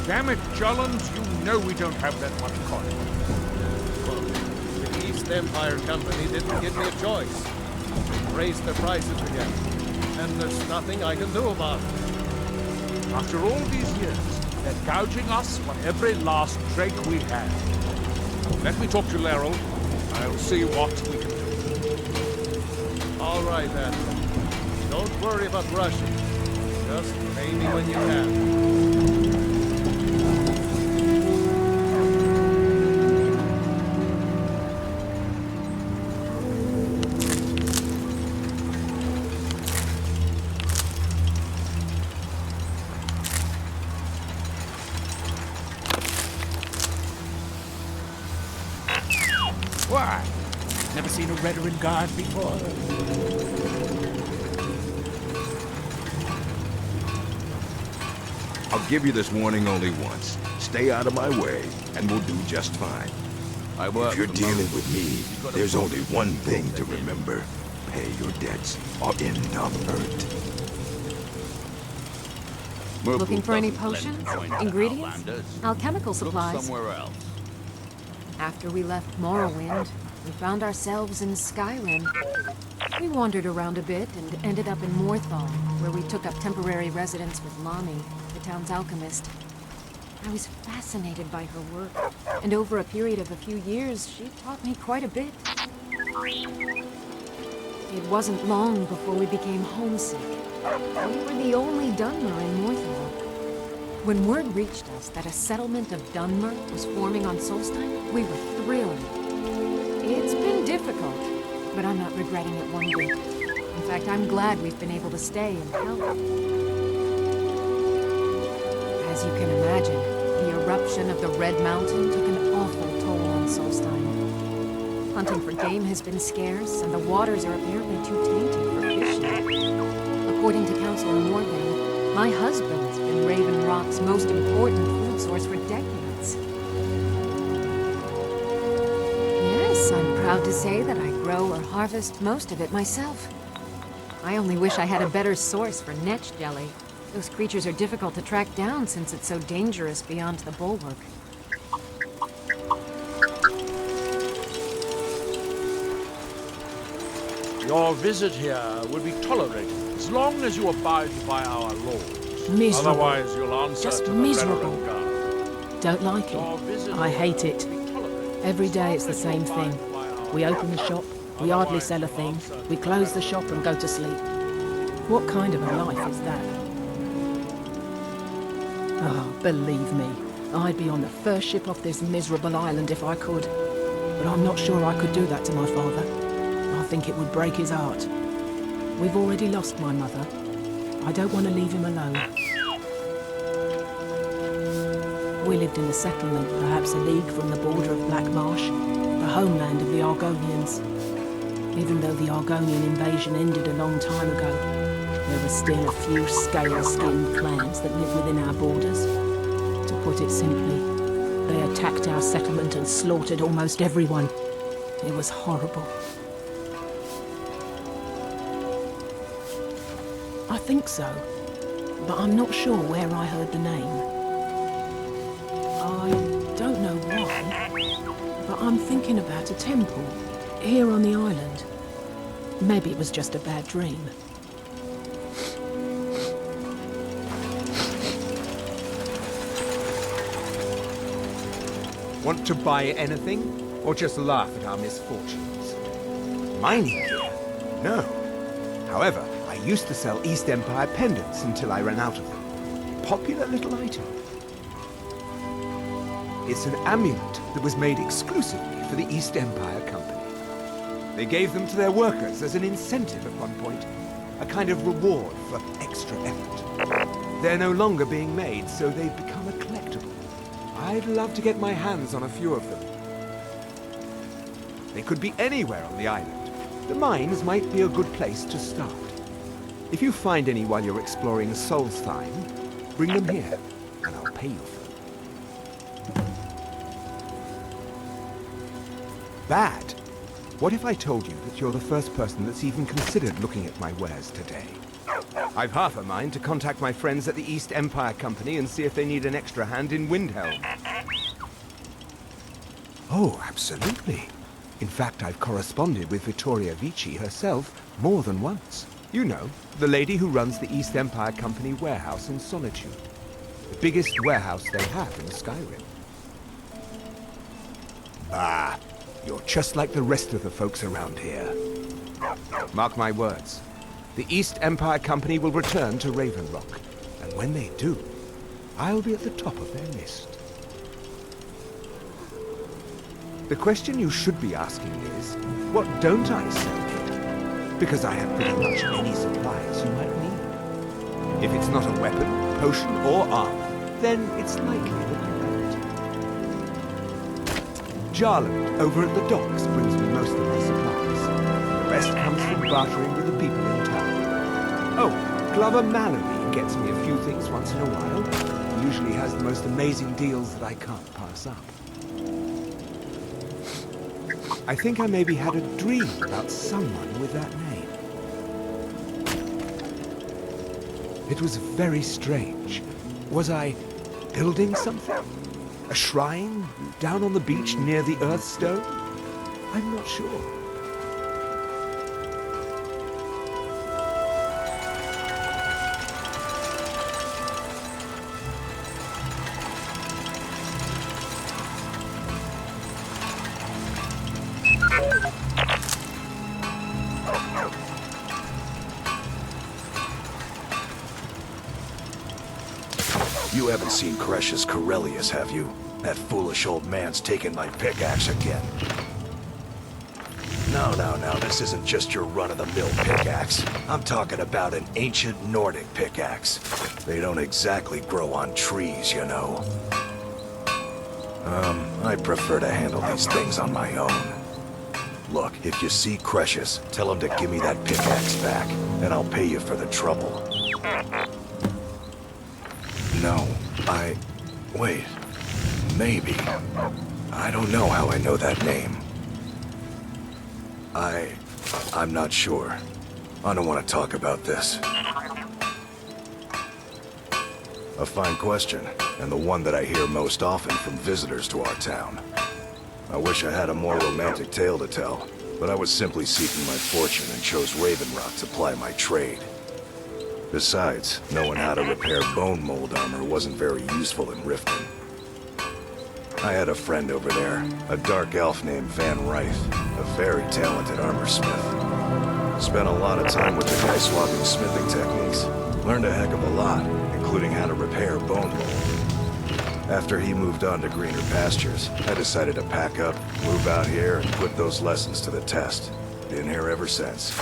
Damn it, Jollens, you know we don't have that much coin. Look, the East Empire Company didn't give me a choice. Raised their prices again. And there's nothing I can do about it. After all these years, they're gouging us for every last drake we have. Let me talk to Laeral. I'll see what we can do. All right, then. Don't worry about rushing. Just pay me when you can. Why? Never seen a veteran guard before. I'll give you this warning only once. Stay out of my way, and we'll do just fine. If you're dealing with me, there's only one thing to remember. Pay your debts, or end up hurt. Looking for any potions? Ingredients? Alchemical supplies? Somewhere else. After we left Morrowind, we found ourselves in Skyrim. We wandered around a bit and ended up in Morthal, where we took up temporary residence with Lani, the town's alchemist. I was fascinated by her work, and over a period of a few years, she taught me quite a bit. It wasn't long before we became homesick. We were the only Dunmer in Morthal. When word reached us that a settlement of Dunmer was forming on Solstheim, we were thrilled. It's been difficult, but I'm not regretting it one bit. In fact, I'm glad we've been able to stay and help. As you can imagine, the eruption of the Red Mountain took an awful toll on Solstheim. Hunting for game has been scarce, and the waters are apparently too tainted for fishing. According to Councilor Morgan, my husband's been Raven Rock's most important food source for decades. Yes, I'm proud to say that I grow or harvest most of it myself. I only wish I had a better source for netch jelly. Those creatures are difficult to track down since it's so dangerous beyond the bulwark. Your visit here will be tolerated as long as you abide by our laws. Miserable. Otherwise, you'll answer Just to the miserable. veteran guard. Don't like it. I hate it. Every day it's the same thing. We open the shop, we hardly sell a thing, we close the shop and go to sleep. What kind of a life is that? Oh, believe me, I'd be on the first ship off this miserable island if I could. But I'm not sure I could do that to my father. I think it would break his heart. We've already lost my mother. I don't want to leave him alone. We lived in a settlement, perhaps a league from the border of Black Marsh, the homeland of the Argonians. Even though the Argonian invasion ended a long time ago, there were still a few scale-skinned clans that live within our borders. To put it simply, they attacked our settlement and slaughtered almost everyone. It was horrible. I think so, but I'm not sure where I heard the name. I don't know why, but I'm thinking about a temple here on the island. Maybe it was just a bad dream. Want to buy anything? Or just laugh at our misfortunes? Mining gear? No. However, I used to sell East Empire pendants until I ran out of them. Popular little item. It's an amulet that was made exclusively for the East Empire Company. They gave them to their workers as an incentive at one point. A kind of reward for extra effort. They're no longer being made, so they've become a collectible. I'd love to get my hands on a few of them. They could be anywhere on the island. The mines might be a good place to start. If you find any while you're exploring Solstheim, bring them here, and I'll pay you for them. Bad? What if I told you that you're the first person that's even considered looking at my wares today? I've half a mind to contact my friends at the East Empire Company and see if they need an extra hand in Windhelm. Oh, absolutely. In fact, I've corresponded with Vittoria Vici herself more than once. You know, the lady who runs the East Empire Company warehouse in Solitude. The biggest warehouse they have in Skyrim. Ah, you're just like the rest of the folks around here. Mark my words. The East Empire Company will return to Raven Rock, and when they do, I'll be at the top of their list. The question you should be asking is, what don't I sell here? Because I have pretty much any supplies you might need. If it's not a weapon, potion, or armor, then it's likely that you're right. Jarland, over at the docks, brings me most of my supplies. The rest comes from bartering with the people in town. Oh, Glover Mallory gets me a few things once in a while. He usually has the most amazing deals that I can't pass up. I think I maybe had a dream about someone with that name. It was very strange. Was I building something? A shrine down on the beach near the Earthstone? I'm not sure. You haven't seen Cresius Corellius, have you? That foolish old man's taken my pickaxe again. No, this isn't just your run-of-the-mill pickaxe. I'm talking about an ancient Nordic pickaxe. They don't exactly grow on trees, you know. I prefer to handle these things on my own. Look, if you see Cresius, tell him to give me that pickaxe back, and I'll pay you for the trouble. No, wait. Maybe. I don't know how I know that name. I'm not sure. I don't want to talk about this. A fine question, and the one that I hear most often from visitors to our town. I wish I had a more romantic tale to tell, but I was simply seeking my fortune and chose Raven Rock to ply my trade. Besides, knowing how to repair bone mold armor wasn't very useful in Riften. I had a friend over there, a dark elf named Van Ryth, a very talented armor smith. Spent a lot of time with the guy swapping smithing techniques. Learned a heck of a lot, including how to repair bone mold. After he moved on to greener pastures, I decided to pack up, move out here, and put those lessons to the test. Been here ever since.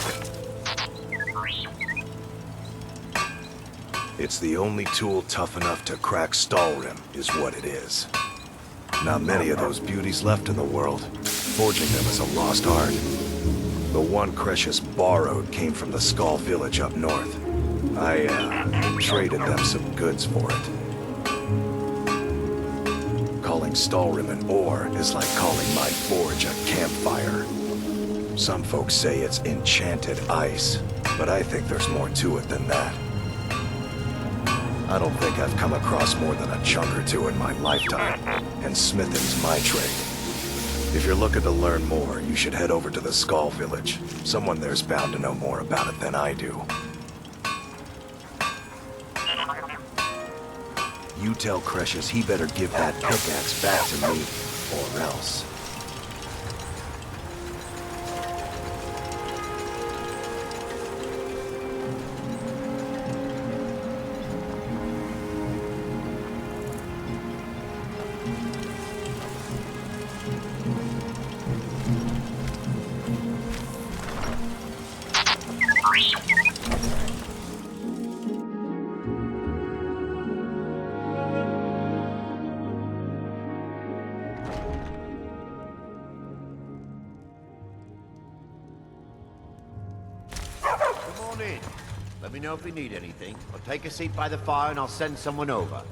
It's the only tool tough enough to crack Stalrim, is what it is. Not many of those beauties left in the world. Forging them is a lost art. The one Cresius borrowed came from the Skull village up north. I, traded them some goods for it. Calling Stalrim an ore is like calling my forge a campfire. Some folks say it's enchanted ice, but I think there's more to it than that. I don't think I've come across more than a chunk or two in my lifetime, and smithing's my trade. If you're looking to learn more, you should head over to the Skull Village. Someone there's bound to know more about it than I do. You tell Cresius he better give that pickaxe back to me. Or else. Let me know if you need anything, or take a seat by the fire and I'll send someone over.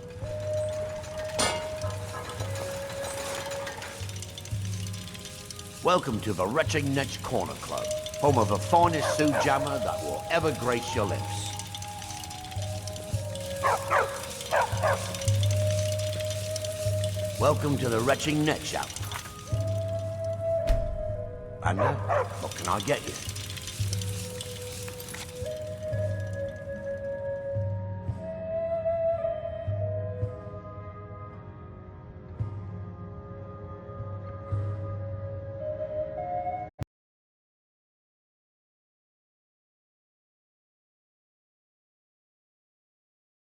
Welcome to the Retching Netch Corner Club, home of the finest Sioux jammer that will ever grace your lips. Welcome to the Retching Netch Shop. And what can I get you?